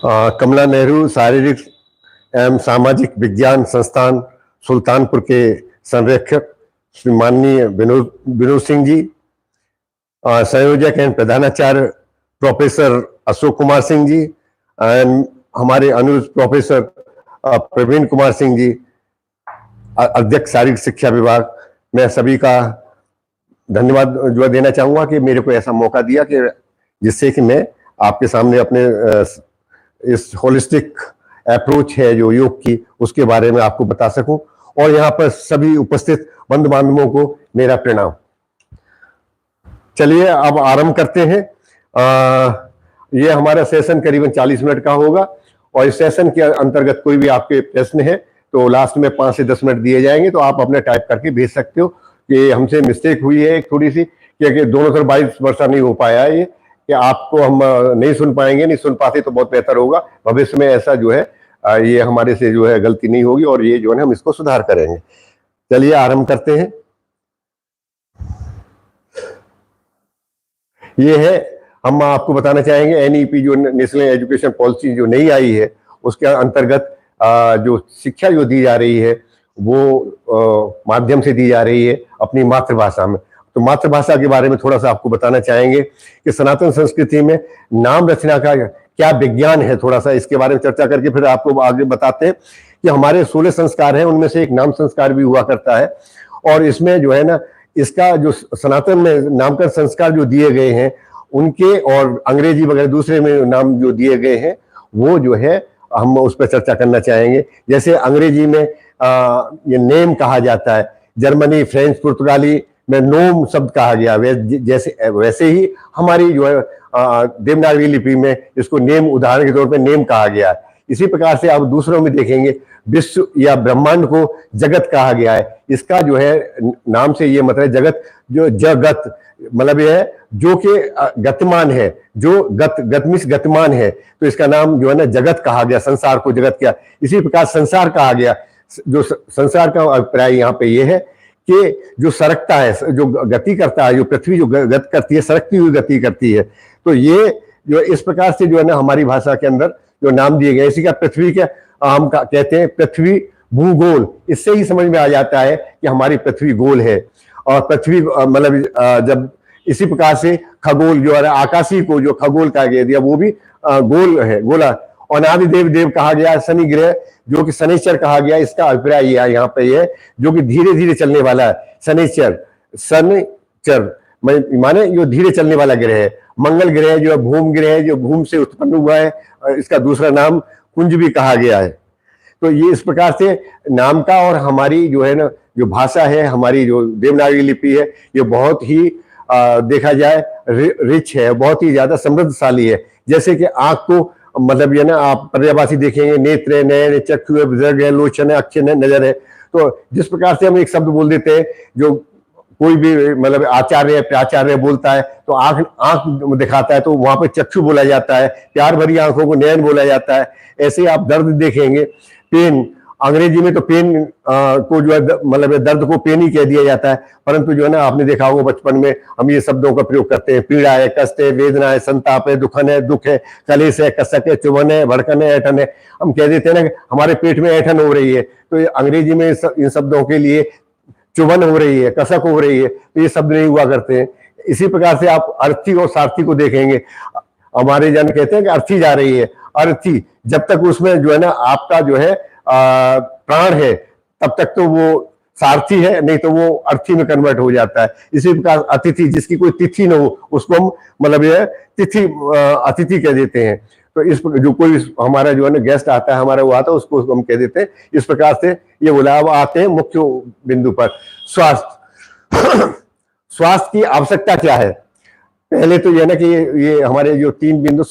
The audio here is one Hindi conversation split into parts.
कमला नेहरू शारीरिक एवं सामाजिक विज्ञान संस्थान सुल्तानपुर के संरक्षक श्री माननीय विनोद सिंह जी, संयोजक एवं प्रधानाचार्य प्रोफेसर अशोक कुमार सिंह जी एंड हमारे अनुज प्रोफेसर प्रवीण कुमार सिंह जी, अध्यक्ष शारीरिक शिक्षा विभाग, मैं सभी का धन्यवाद जो देना चाहूंगा कि मेरे को ऐसा मौका दिया कि जिससे कि मैं आपके सामने अपने इस होलिस्टिक अप्रोच है जो योग की उसके बारे में आपको बता सकूं। और यहाँ पर सभी उपस्थित बंधु बांधवों को मेरा प्रणाम। चलिए अब आरंभ करते हैं। ये हमारा सेशन करीबन 40 मिनट का होगा और इस सेशन के अंतर्गत कोई भी आपके प्रश्न है तो लास्ट में 5 से 10 मिनट दिए जाएंगे, तो आप अपने टाइप करके भेज सकते हो कि हमसे मिस्टेक हुई है एक थोड़ी सी, क्योंकि दोनों तरफ 22 वर्षा नहीं हो पाया है ये, कि आपको हम नहीं सुन पाएंगे, नहीं सुन पाते तो बहुत बेहतर होगा। भविष्य में ऐसा जो है ये हमारे से जो है गलती नहीं होगी और ये जो है हम इसको सुधार करेंगे। चलिए आरंभ करते हैं। ये है, हम आपको बताना चाहेंगे एनईपी जो नेशनल एजुकेशन पॉलिसी जो नई आई है उसके अंतर्गत जो शिक्षा जो दी जा रही है वो माध्यम से दी जा रही है अपनी मातृभाषा में। तो मातृभाषा के बारे में थोड़ा सा आपको बताना चाहेंगे कि सनातन संस्कृति में नाम रचना का क्या विज्ञान है, थोड़ा सा इसके बारे में चर्चा करके फिर आपको आगे बताते हैं कि हमारे 16 संस्कार हैं, उनमें से एक नाम संस्कार भी हुआ करता है। और इसमें जो है ना, इसका जो सनातन में नामकरण संस्कार जो दिए गए हैं उनके और अंग्रेजी वगैरह दूसरे में नाम जो दिए गए हैं वो जो है हम उस पर चर्चा करना चाहेंगे। जैसे अंग्रेजी में ये नेम कहा जाता है, जर्मनी, फ्रेंच, पुर्तगाली में नोम शब्द कहा गया, वैसे ही हमारी जो है देवनागरी लिपि में इसको नेम, उदाहरण के तौर पे नेम कहा गया है। इसी प्रकार से आप दूसरों में देखेंगे विश्व या ब्रह्मांड को जगत कहा गया है। इसका जो है नाम से ये मतलब जगत, जो जगत मतलब यह है जो कि गतिमान है, जो गत मीन्स गतिमान है, तो इसका नाम जो है ना जगत कहा गया, संसार को जगत किया। इसी प्रकार संसार कहा गया। जो संसार का अभिप्राय यहाँ पे ये है कि जो सरकता है, जो गति करता है, जो पृथ्वी जो गति करती है, सरकती हुई गति करती है। तो ये जो इस प्रकार से जो है ना हमारी भाषा के अंदर जो नाम दिए गए, इसी का पृथ्वी के हम कहते हैं पृथ्वी भूगोल। इससे ही समझ में आ जाता है कि हमारी पृथ्वी गोल है। और पृथ्वी मतलब जब इसी प्रकार से खगोल जो है आकाशीय को जो खगोल कहा गया वो भी गोल है, गोला। और आदि देव कहा गया, शनि ग्रह जो कि शनिचर कहा गया, इसका अभिप्राय यहाँ पे ये जो कि धीरे धीरे चलने वाला है। शनिचर माने जो धीरे चलने वाला ग्रह है। मंगल ग्रह जो है भूम ग्रह है, जो भूम से उत्पन्न हुआ है, इसका दूसरा नाम कुंज भी कहा गया है। तो ये इस प्रकार से नाम का और हमारी जो है ना जो भाषा है, हमारी जो देवनागरी लिपि है, ये बहुत ही देखा जाए रिच है, बहुत ही ज्यादा समृद्धशाली है। जैसे कि आंख को मतलब ये ना आप पर्यायवाची देखेंगे, नेत्र है, नयन है, चक्षु है, विसर्ग है, लोचन है, अक्षर है, नजर है। तो जिस प्रकार से हम एक शब्द बोल देते हैं, जो कोई भी मतलब आचार्य प्राचार्य बोलता है तो आंख दिखाता है, तो वहां पे चक्षु बोला जाता है। प्यार भरी आंखों को नयन बोला जाता है। ऐसे आप दर्द देखेंगे, पेन, अंग्रेजी में तो पेन को जो है मतलब दर्द को पेन ही कह दिया जाता है, परंतु जो है ना आपने देखा होगा बचपन में हम ये शब्दों का प्रयोग करते हैं। पीड़ा है, कष्ट है, वेदना है, संताप है, दुखन है, दुख है, कलेश है, कसक है, चुभन है, भड़कन है, ऐठन है। हम कह देते हैं ना हमारे पेट में ऐठन हो रही है, तो अंग्रेजी में इन शब्दों के लिए चुभन हो रही है, कसक हो रही है, तो ये शब्द नहीं हुआ करते हैं। इसी प्रकार से आप अर्थी और सारथी को देखेंगे, हमारे जन कहते हैं कि अर्थी जा रही है। अर्थी जब तक उसमें जो है ना आपका जो है प्राण है तब तक तो वो सारथी है, नहीं तो वो अर्थी में कन्वर्ट हो जाता है। इसी प्रकार अतिथि, जिसकी कोई तिथि न हो उसको हम मतलब ये तिथि अतिथि कह देते हैं। तो इस जो कोई हमारा जो है ना गेस्ट आता है, हमारा वो आता है, उसको हम कह देते हैं। इस प्रकार से ये बोला। अब आते हैं मुख्य बिंदु पर, स्वास्थ्य। स्वास्थ्य की आवश्यकता क्या है? पहले तो यह ना कि ये हमारे जो 3 बिंदु,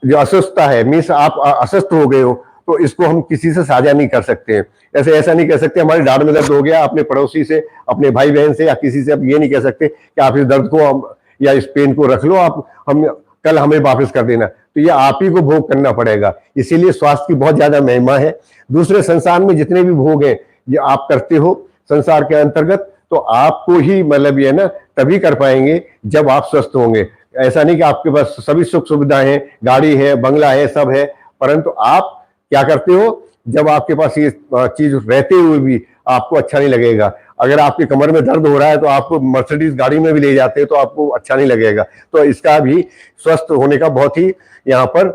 जो अस्वस्थता है, मीन्स आप अस्वस्थ हो गए हो, तो इसको हम किसी से साझा नहीं कर सकते हैं। ऐसा नहीं कह सकते हमारे दाढ़ में दर्द हो गया, अपने पड़ोसी से, अपने भाई बहन से या किसी से आप ये नहीं कह सकते कि आप इस दर्द को या इस पेन को रख लो, आप हम कल हमें वापस कर देना। तो ये आप ही को भोग करना पड़ेगा। इसीलिए स्वास्थ्य की बहुत ज्यादा महिमा है। दूसरे संसार में जितने भी भोग हैं ये आप करते हो संसार के अंतर्गत, तो आपको ही मतलब ये ना तभी कर पाएंगे जब आप स्वस्थ होंगे। ऐसा नहीं कि आपके पास सभी सुख सुविधाएं हैं, गाड़ी है, बंगला है, सब है, परंतु आप क्या करते हो, जब आपके पास ये चीज रहते हुए भी आपको अच्छा नहीं लगेगा। अगर आपके कमर में दर्द हो रहा है तो आपको मर्सिडीज गाड़ी में भी ले जाते हैं तो आपको अच्छा नहीं लगेगा। तो इसका भी स्वस्थ होने का बहुत ही यहाँ पर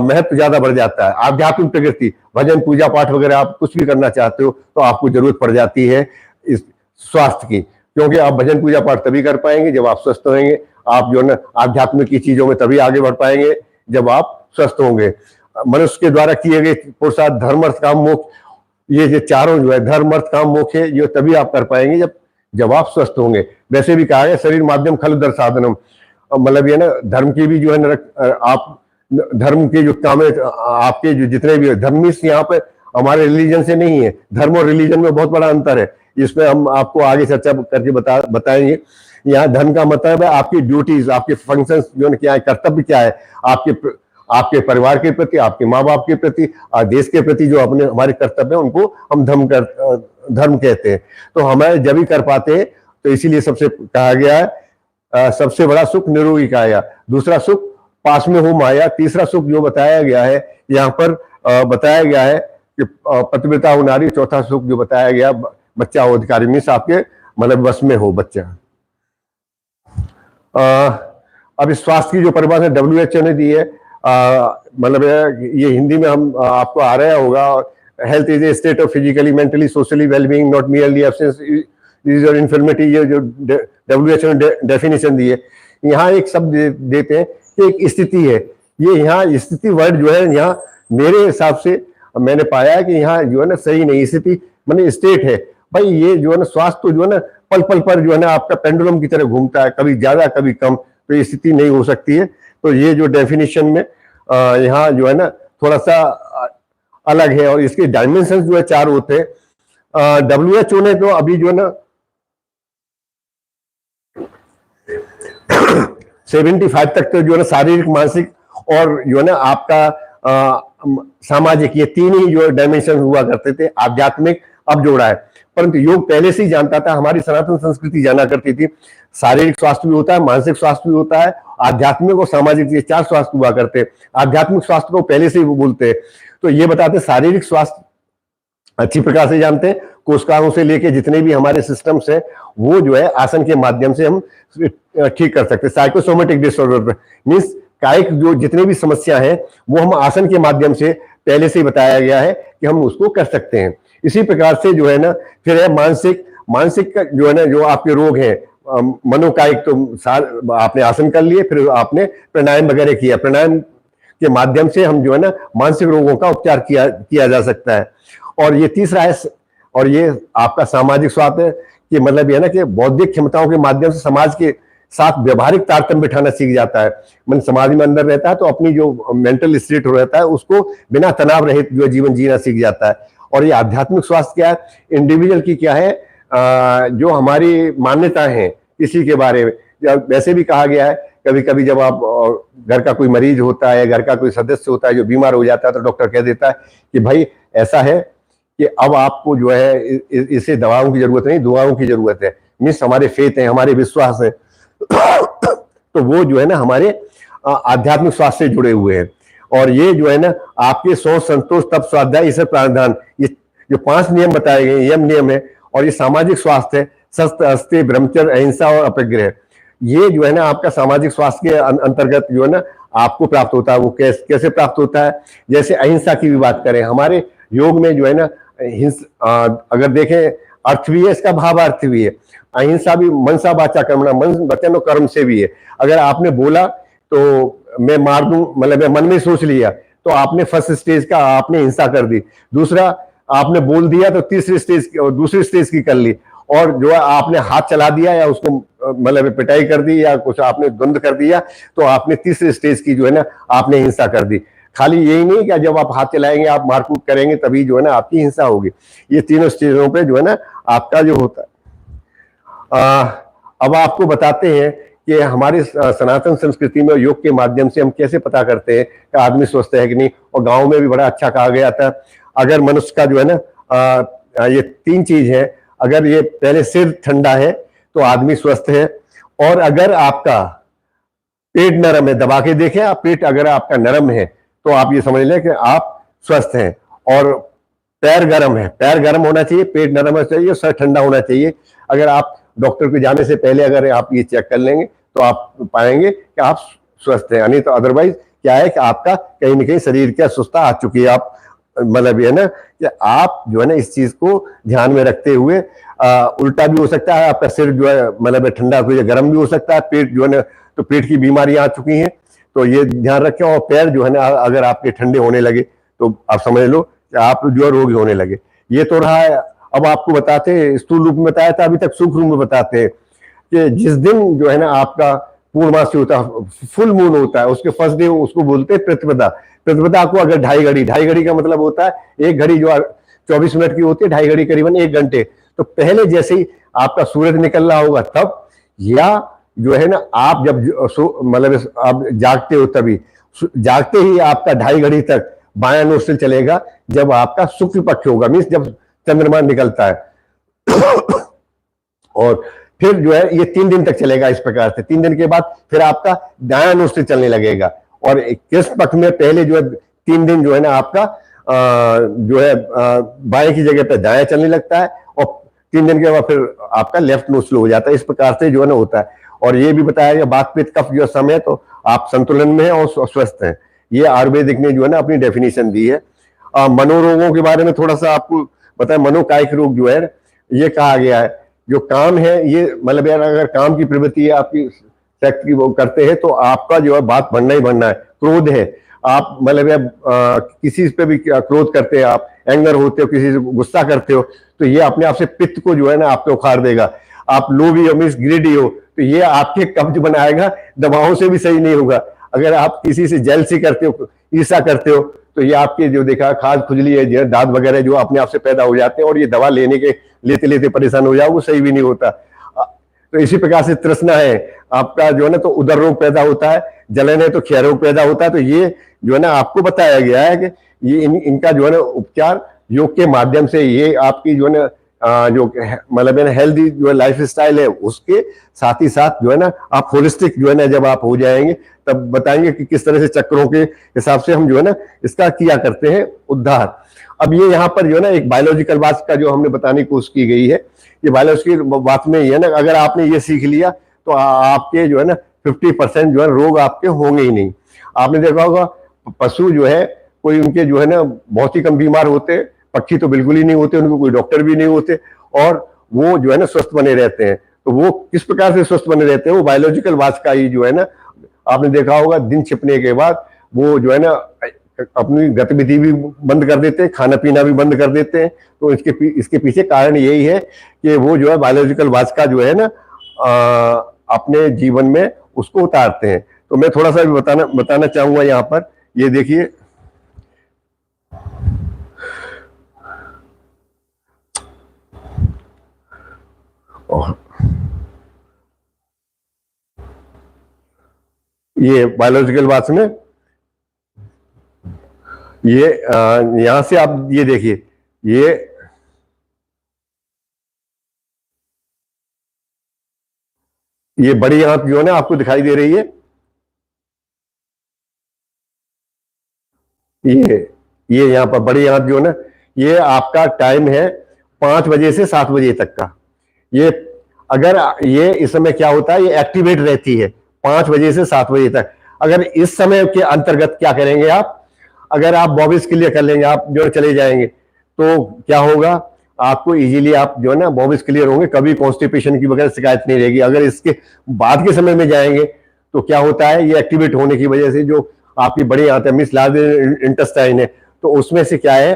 महत्व ज्यादा बढ़ जाता है। आध्यात्मिक प्रगति, भजन पूजा पाठ वगैरह आप कुछ भी करना चाहते हो तो आपको जरूरत पड़ जाती है इस स्वास्थ्य की, क्योंकि आप भजन पूजा पाठ तभी कर पाएंगे जब आप स्वस्थ होंगे। आप जो है ना आध्यात्मिक की चीजों में तभी आगे बढ़ पाएंगे जब आप स्वस्थ होंगे। मनुष्य के द्वारा किए गए पुरुषार्थ धर्म अर्थ काम मोक्ष, ये जो चारों जो है धर्म अर्थ काम मोक्ष है, ये तभी आप कर पाएंगे जब आप स्वस्थ होंगे। वैसे भी कहा गया शरीर माध्यम खलु दर साधनम, मतलब ये ना धर्म की भी जो है ना आप धर्म के जो काम है आपके जो जितने भी धर्म यहाँ पे हमारे रिलीजन से नहीं है, धर्म और रिलीजन में बहुत बड़ा अंतर है, इसमें हम आपको आगे चर्चा करके बताएंगे। यहाँ धर्म का मतलब है आपकी ड्यूटीज, आपके फंक्शंस जो क्या है, कर्तव्य क्या है आपके परिवार के प्रति, आपके माँ बाप के प्रति, देश के प्रति जो अपने हमारे कर्तव्य है उनको हम धर्म कहते हैं। तो हमें जब ही कर पाते हैं, तो इसीलिए सबसे कहा गया है सबसे बड़ा सुख निरोगी काया, दूसरा सुख पास में हो माया, तीसरा सुख जो बताया गया है यहाँ पर बताया गया है कि पतिव्रता हो नारी, चौथा सुख जो बताया गया बच्चा हो अधिकारी, मीन्स आपके मतलब बस में हो बच्चा। अब इस स्वास्थ्य की जो परिभाषा WHO ने दी है, मतलब ये हिंदी में हम आपको आ रहा होगा, health is a state of physically mentally socially wellbeing not merely absence is your infirmity, ये जो WHO ने डेफिनेशन दी है। यहाँ एक शब्द देते हैं कि एक स्थिति है, ये यहाँ स्थिति वर्ड जो है यहाँ मेरे हिसाब से मैंने पाया है कि यहाँ जो है ना सही नहीं, स्थिति माने स्टेट है भाई। ये जो है ना स्वास्थ्य तो जो है ना पल पल पर जो है ना आपका पेंडुलम की तरह घूमता है, कभी ज्यादा कभी कम, तो ये स्थिति नहीं हो सकती है। तो ये जो डेफिनेशन में यहाँ जो है ना थोड़ा सा अलग है, और इसके डायमेंशन जो है 4 होते हैं। WHO ने तो अभी जो है ना 75 तक तो जो है ना शारीरिक मानसिक और जो है ना आपका सामाजिक, ये 3 ही जो डायमेंशन हुआ करते थे, आध्यात्मिक अब जोड़ा है। परंतु योग पहले से ही जानता था, हमारी सनातन संस्कृति जाना करती थी शारीरिक स्वास्थ्य भी होता है, मानसिक स्वास्थ्य भी होता है, आध्यात्मिक और सामाजिक, ये 4 स्वास्थ्य हुआ करते हैं। आध्यात्मिक स्वास्थ्य को पहले से ही वो बोलते हैं। तो ये बताते शारीरिक स्वास्थ्य अच्छी प्रकार से जानते हैं, कोशिकाओं से लेके जितने भी हमारे सिस्टम्स है वो जो है आसन के माध्यम से हम ठीक कर सकते हैं। साइकोसोमेटिक डिसऑर्डर मीन्स कायिक जो जितने भी समस्या है वो हम आसन के माध्यम से पहले से ही बताया गया है कि हम उसको कर सकते हैं। इसी प्रकार से जो है ना फिर है मानसिक का जो है ना जो आपके रोग हैं मनोकायिक, तो आपने आसन कर लिए, फिर आपने प्राणायाम वगैरह किया, प्राणायाम के माध्यम से हम जो है ना मानसिक रोगों का उपचार किया जा सकता है। और ये तीसरा है, और ये आपका सामाजिक स्वास्थ्य कि मतलब ये ना कि बौद्धिक क्षमताओं के माध्यम से समाज के साथ व्यवहारिक तारतम्य बिठाना सीख जाता है। मन समाज में अंदर रहता है तो अपनी जो मेंटल स्टेट रहता है उसको बिना तनाव रहित जो जीवन जीना सीख जाता है। और ये आध्यात्मिक स्वास्थ्य क्या है, इंडिविजुअल की क्या है, जो हमारी मान्यताएं हैं इसी के बारे में। वैसे भी कहा गया है कभी कभी जब आप घर का कोई मरीज होता है, घर का कोई सदस्य होता है जो बीमार हो जाता है, तो डॉक्टर कह देता है कि भाई ऐसा है कि अब आपको जो है इसे दवाओं की जरूरत नहीं, दुआओं की जरूरत है। मीन्स हमारे फेथ है, हमारे विश्वास है तो वो जो है ना हमारे आध्यात्मिक स्वास्थ्य से जुड़े हुए हैं। और ये जो है ना आपके शौच संतोष तप स्वाध्याय इसे प्रावधान, ये जो 5 नियम बताए गए नियम है। और ये सामाजिक स्वास्थ्य है, सत्य अस्त्य ब्रह्मचर्य अहिंसा और अपरिग्रह, ये जो है ना आपका सामाजिक स्वास्थ्य के अंतर्गत जो है ना आपको प्राप्त होता है। वो कैसे प्राप्त होता है, जैसे अहिंसा की भी बात करें, हमारे योग में जो है ना अगर देखें अर्थ भी है इसका, भाव अर्थ भी है। अहिंसा भी मनसा वाचा कर्मणा, मन वचन और कर्म से भी है। अगर आपने बोला तो मैं मार दूं, मतलब मन में सोच लिया तो आपने फर्स्ट स्टेज का आपने हिंसा कर दी। दूसरा आपने बोल दिया तो तीसरी स्टेज और दूसरी स्टेज की कर ली। और जो है आपने हाथ चला दिया या उसको मतलब पिटाई कर दी या कुछ आपने द्वंद कर दिया तो आपने तीसरी स्टेज की जो है ना आपने हिंसा कर दी। खाली यही नहीं कि जब आप हाथ चलाएंगे आप मारकूट करेंगे तभी जो है ना आपकी हिंसा होगी। ये तीनों स्टेजों पे जो है ना आपका जो होता है। अब आपको बताते हैं कि हमारी सनातन संस्कृति में योग के माध्यम से हम कैसे पता करते हैं कि आदमी स्वस्थ है कि नहीं। और गांव में भी बड़ा अच्छा कहा गया था, अगर मनुष्य का जो है ना ये 3 चीज है, अगर ये पहले सिर ठंडा है तो आदमी स्वस्थ है, और अगर आपका पेट नरम है, दबा के देखें आप, पेट अगर आपका नरम है तो आप ये समझ लें कि आप स्वस्थ हैं। और पैर गर्म है, पैर गर्म होना चाहिए, पेट नरम होना चाहिए, सर ठंडा होना चाहिए। अगर आप डॉक्टर को जाने से पहले अगर आप ये चेक कर लेंगे तो आप पाएंगे कि आप स्वस्थ हैं। यानी तो अदरवाइज क्या है कि आपका कहीं ना कहीं शरीर क्या सुस्ता आ चुकी है। आप मतलब ये ना कि आप जो है ना इस चीज को ध्यान में रखते हुए उल्टा भी हो सकता है, आपका सिर जो है मतलब ठंडा हो गर्म भी हो सकता है, पेट जो है ना तो पेट की बीमारियां आ चुकी हैं, तो ये ध्यान रखें। और पैर जो है ना अगर आपके ठंडे होने लगे तो आप समझ लो कि आप जो है रोगी होने लगे। ये तो रहा है। अब आपको बताते हैं, स्थूल रूप में बताया था, अभी तक सूक्ष्म रूप में बताते हैं कि जिस दिन जो है ना आपका पूर्णमासी होता है, फुल मून होता है, उसके फर्स्ट डे उसको बोलते हैं प्रतिपदा। प्रतिपदा को अगर ढाई घड़ी का मतलब होता है एक घड़ी जो 24 मिनट की होती है, ढाई घड़ी करीबन 1 घंटे। तो पहले जैसे ही आपका सूरज निकल रहा होगा तब, या जो है ना आप जब मतलब आप जागते हो तभी, जागते ही आपका ढाई घड़ी तक बायां नोस्ट्रिल चलेगा जब आपका शुक्ल पक्ष होगा, मीन्स जब चंद्रमा निकलता है। और फिर जो है ये 3 दिन तक चलेगा इस प्रकार से। 3 दिन के बाद फिर आपका दायां नोस्ट्रिल चलने लगेगा। और कृष्ण पक्ष में पहले जो है 3 दिन जो है ना आपका जो है बाएं की जगह पे दायां चलने लगता है, और 3 दिन के बाद फिर आपका लेफ्ट नोस्ट्रिल हो जाता है। इस प्रकार से जो है ना होता है। और ये भी बताया गया बात पित्त कफ जो समय तो आप संतुलन में हैं और स्वस्थ हैं। ये आयुर्वेदिक ने जो है ना अपनी डेफिनेशन दी है। मनोरोगों के बारे में थोड़ा सा आपको बताएं। मनोकायिक रोग जो है ये कहा गया है, जो काम है ये मतलब यार अगर काम की प्रवृत्ति है आपकी सेक्स की वो करते हैं तो आपका जो है बात बढ़ना ही बढ़ना है। क्रोध है, आप मतलब किसी पे भी क्रोध करते हैं, आप एंगर होते हो, किसी से गुस्सा करते हो, तो ये अपने आप से पित्त को जो है ना आपको उखाड़ देगा। आप लोभी हो, मीन्स ग्रीडी हो, तो ये आपके कब्ज बनाएगा, दवाओं से भी सही नहीं होगा। अगर आप किसी से जेलसी करते हो, ईर्ष्या करते हो, तो ये आपके जो देखा खाज खुजली है, जो दांत वगैरह जो अपने आप से पैदा हो जाते हैं, और ये दवा लेने के लेते लेते परेशान हो जाओ, वो सही भी नहीं होता। तो इसी प्रकार से तृष्णा है आपका जो है ना तो उदर रोग पैदा होता है, जलन है तो क्षय रोग पैदा होता है। तो ये जो है ना आपको बताया गया है कि ये इनका जो है ना उपचार योग के माध्यम से, ये आपकी जो है ना जो मतलब हेल्दी जो है लाइफ स्टाइल है उसके साथ ही साथ जो है ना आप होलिस्टिक जो है ना जब आप हो जाएंगे तब बताएंगे कि किस तरह से चक्रों के हिसाब से हम जो है ना इसका किया करते हैं उद्धार। अब ये यहाँ पर जो है ना एक बायोलॉजिकल बात का जो हमने बताने की कोशिश की गई है, ये बायोलॉजिकल बात में ये है ना अगर आपने ये सीख लिया तो आपके जो है ना 50% जो है रोग आपके होंगे ही नहीं। आपने देखा होगा पशु जो है कोई उनके जो है ना बहुत ही कम बीमार होते, पक्षी तो बिल्कुल ही नहीं होते, उनको कोई डॉक्टर भी नहीं होते, और वो जो है ना स्वस्थ बने रहते हैं। तो वो किस प्रकार से स्वस्थ बने रहते हैं, वो बायोलॉजिकल वाच का ही जो है ना आपने देखा होगा दिन छिपने के बाद वो जो है ना अपनी गतिविधि भी बंद कर देते हैं, खाना पीना भी बंद कर देते हैं। तो इसके पीछे कारण यही है कि वो जो है बायोलॉजिकल वाच का जो है ना अपने जीवन में उसको उतारते हैं। तो मैं थोड़ा सा भी बताना चाहूंगा यहाँ पर, ये देखिए ये बायोलॉजिकल वाच में ये यहां से आप ये देखिए ये बड़ी आंत जो है ना आपको दिखाई दे रही है, ये यहाँ पर बड़ी आंत जो है ना ये आपका टाइम है 5 बजे से 7 बजे तक का। ये अगर ये इस समय क्या होता है, ये एक्टिवेट रहती है 5 बजे से 7 बजे तक। अगर इस समय के अंतर्गत क्या करेंगे आप, अगर आप बॉबिस क्लियर कर लेंगे, आप जो चले जाएंगे तो क्या होगा, आपको इजीली आप जो है ना बॉबिस क्लियर होंगे, कभी कॉन्स्टिपेशन की वगैरह शिकायत नहीं रहेगी। अगर इसके बाद के समय में जाएंगे तो क्या होता है, ये एक्टिवेट होने की वजह से जो आपकी बड़ी आंत है मीन्स लार्ज इंटेस्टाइन है, तो उसमें से क्या है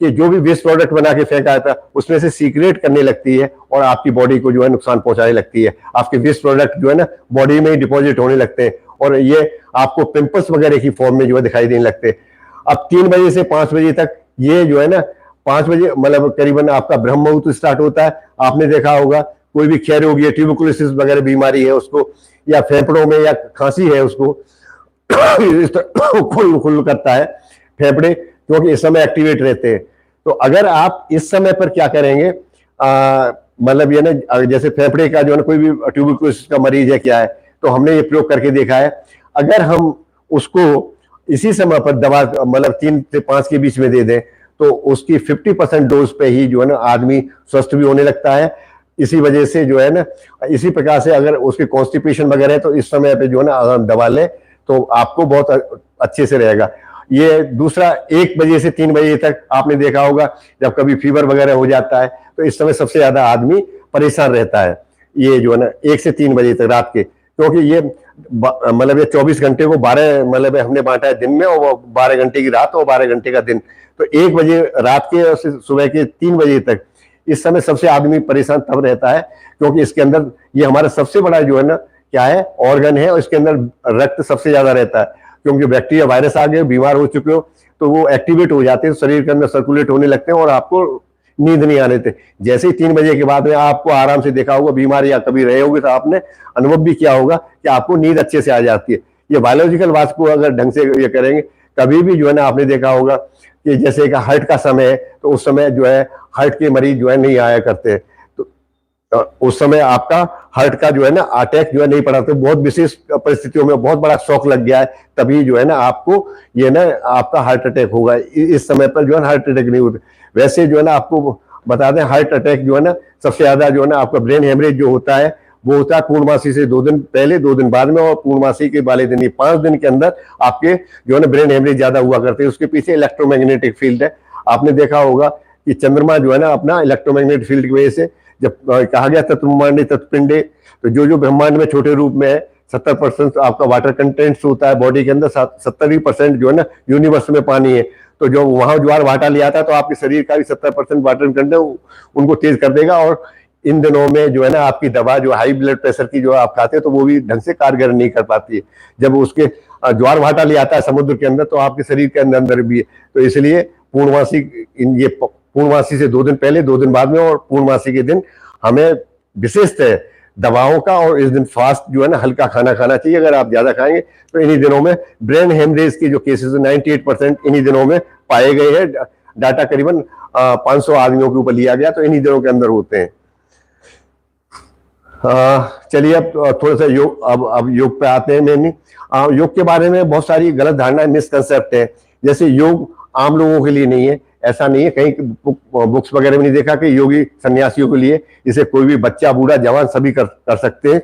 कि जो भी वेस्ट प्रोडक्ट बना के फेंका था उसमें से सीक्रेट करने लगती है और आपकी बॉडी को जो है नुकसान पहुंचाने लगती है। आपके वेस्ट प्रोडक्ट जो है ना बॉडी में ही डिपॉजिट होने लगते हैं और ये आपको पिंपल्स वगैरह की फॉर्म में जो है दिखाई देने लगते हैं। अब 3 बजे से 5 बजे तक ये जो है ना 5 बजे मतलब करीबन आपका ब्रह्म मुहूर्त स्टार्ट होता है। आपने देखा होगा कोई भी क्षय रोगी है, ट्यूबरकुलोसिस वगैरह बीमारी है उसको, या फेफड़ों में या खांसी है उसको खुल करता है फेफड़े, क्योंकि इस समय एक्टिवेट रहते हैं। तो अगर आप इस समय पर क्या करेंगे, मतलब ये ना जैसे फेफड़े का जो है ना कोई भी ट्यूबरकुलोसिस का मरीज है क्या है, तो हमने ये प्रयोग करके देखा है, अगर हम उसको इसी समय पर दवा मतलब 3 से 5 के बीच में दे दें तो उसकी 50% डोज पे ही जो है ना आदमी स्वस्थ भी होने लगता है। इसी वजह से जो है ना, इसी प्रकार से अगर उसके कॉन्स्टिपेशन वगैरह है तो इस समय पे जो है ना अगर हम दवा लें तो आपको बहुत अच्छे से रहेगा। ये दूसरा, 1 बजे से 3 बजे तक आपने देखा होगा जब कभी फीवर वगैरह हो जाता है तो इस समय सबसे ज्यादा आदमी परेशान रहता है, ये जो है ना 1 से 3 बजे तक रात के, क्योंकि ये मतलब ये 24 घंटे को 12 मतलब हमने बांटा है दिन में, और 12 घंटे की रात और 12 घंटे का दिन। तो 1 बजे रात के और सुबह के 3 बजे तक इस समय सबसे आदमी परेशान तब रहता है, क्योंकि इसके अंदर ये हमारा सबसे बड़ा जो है ना क्या है, ऑर्गन है, और इसके अंदर रक्त सबसे ज्यादा रहता है, क्योंकि बैक्टीरिया वायरस आ गए, बीमार हो चुके हो तो वो एक्टिवेट हो जाते हैं, शरीर के अंदर सर्कुलेट होने लगते हैं और आपको नींद नहीं आने थे। जैसे ही 3 बजे के बाद में आपको आराम से देखा होगा, बीमार या कभी रहे होगे तो आपने अनुभव भी किया होगा कि आपको नींद अच्छे से आ जाती है। ये बायोलॉजिकल वाच को अगर ढंग से ये करेंगे, कभी भी जो है ना आपने देखा होगा कि जैसे कि हार्ट का समय है तो उस समय जो है हार्ट के मरीज जो है नहीं आया करते, तो उस समय आपका हार्ट का जो है ना अटैक जो है नहीं पड़ा, तो बहुत विशेष परिस्थितियों में बहुत बड़ा शॉक लग गया है तभी जो है ना आपको ये ना आपका हार्ट अटैक होगा। इस समय पर जो है ना हार्ट अटैक नहीं होते। वैसे जो है ना आपको बता दें, हार्ट अटैक जो है ना सबसे ज्यादा जो है ना आपका ब्रेन हेमरेज जो होता है वो होता है पूर्णमासी से 2 दिन पहले 2 दिन बाद में, और पूर्णमासी के वाले दिन 5 दिन के अंदर आपके जो है ना ब्रेन हेमरेज ज्यादा हुआ करते हैं। उसके पीछे इलेक्ट्रोमैग्नेटिक फील्ड है। आपने देखा होगा कि चंद्रमा जो है ना अपना इलेक्ट्रोमैग्नेटिक फील्ड की वजह से, जब कहा गया तत्ब्रह्मांडे तत्पिंडे, तो जो ब्रह्मांड में छोटे रूप में है 70% आपका वाटर कंटेंट्स होता है बॉडी के अंदर, 70% जो है ना यूनिवर्स में पानी है। तो जो वहां ज्वार भाटा ले आता है तो आपके शरीर का भी 70% वाटर कंटेंट उनको तेज कर देगा, और इन दिनों में जो है ना आपकी दवा जो हाई ब्लड प्रेशर की जो आप खाते हैं तो वो भी ढंग से कारगर नहीं कर पाती है। जब उसके ज्वार भाटा ले आता है समुद्र के अंदर तो आपके शरीर के अंदर भी है। तो इसलिए पूर्णमासी, ये पूर्णमासी से 2 दिन पहले 2 दिन बाद में और पूर्णमासी के दिन हमें विशेषतः दवाओं का, और इस दिन फास्ट जो है ना हल्का खाना खाना चाहिए। अगर आप ज्यादा खाएंगे तो इन्हीं दिनों में ब्रेन हेमरेज के जो केसेस 98% इन्हीं दिनों में पाए गए हैं। डाटा करीबन 500 आदमियों के ऊपर लिया गया, तो इन्हीं दिनों के अंदर होते हैं। चलिए अब थोड़ा सा योग, अब योग पे आते हैं। मैंने योग के बारे में बहुत सारी गलत धारणा, मिसकंसेप्ट है। जैसे योग आम लोगों के लिए नहीं है, ऐसा नहीं है। कहीं बुक्स वगैरह में नहीं देखा कि योगी सन्यासियों के लिए, इसे कोई भी बच्चा बूढ़ा जवान सभी कर सकते हैं।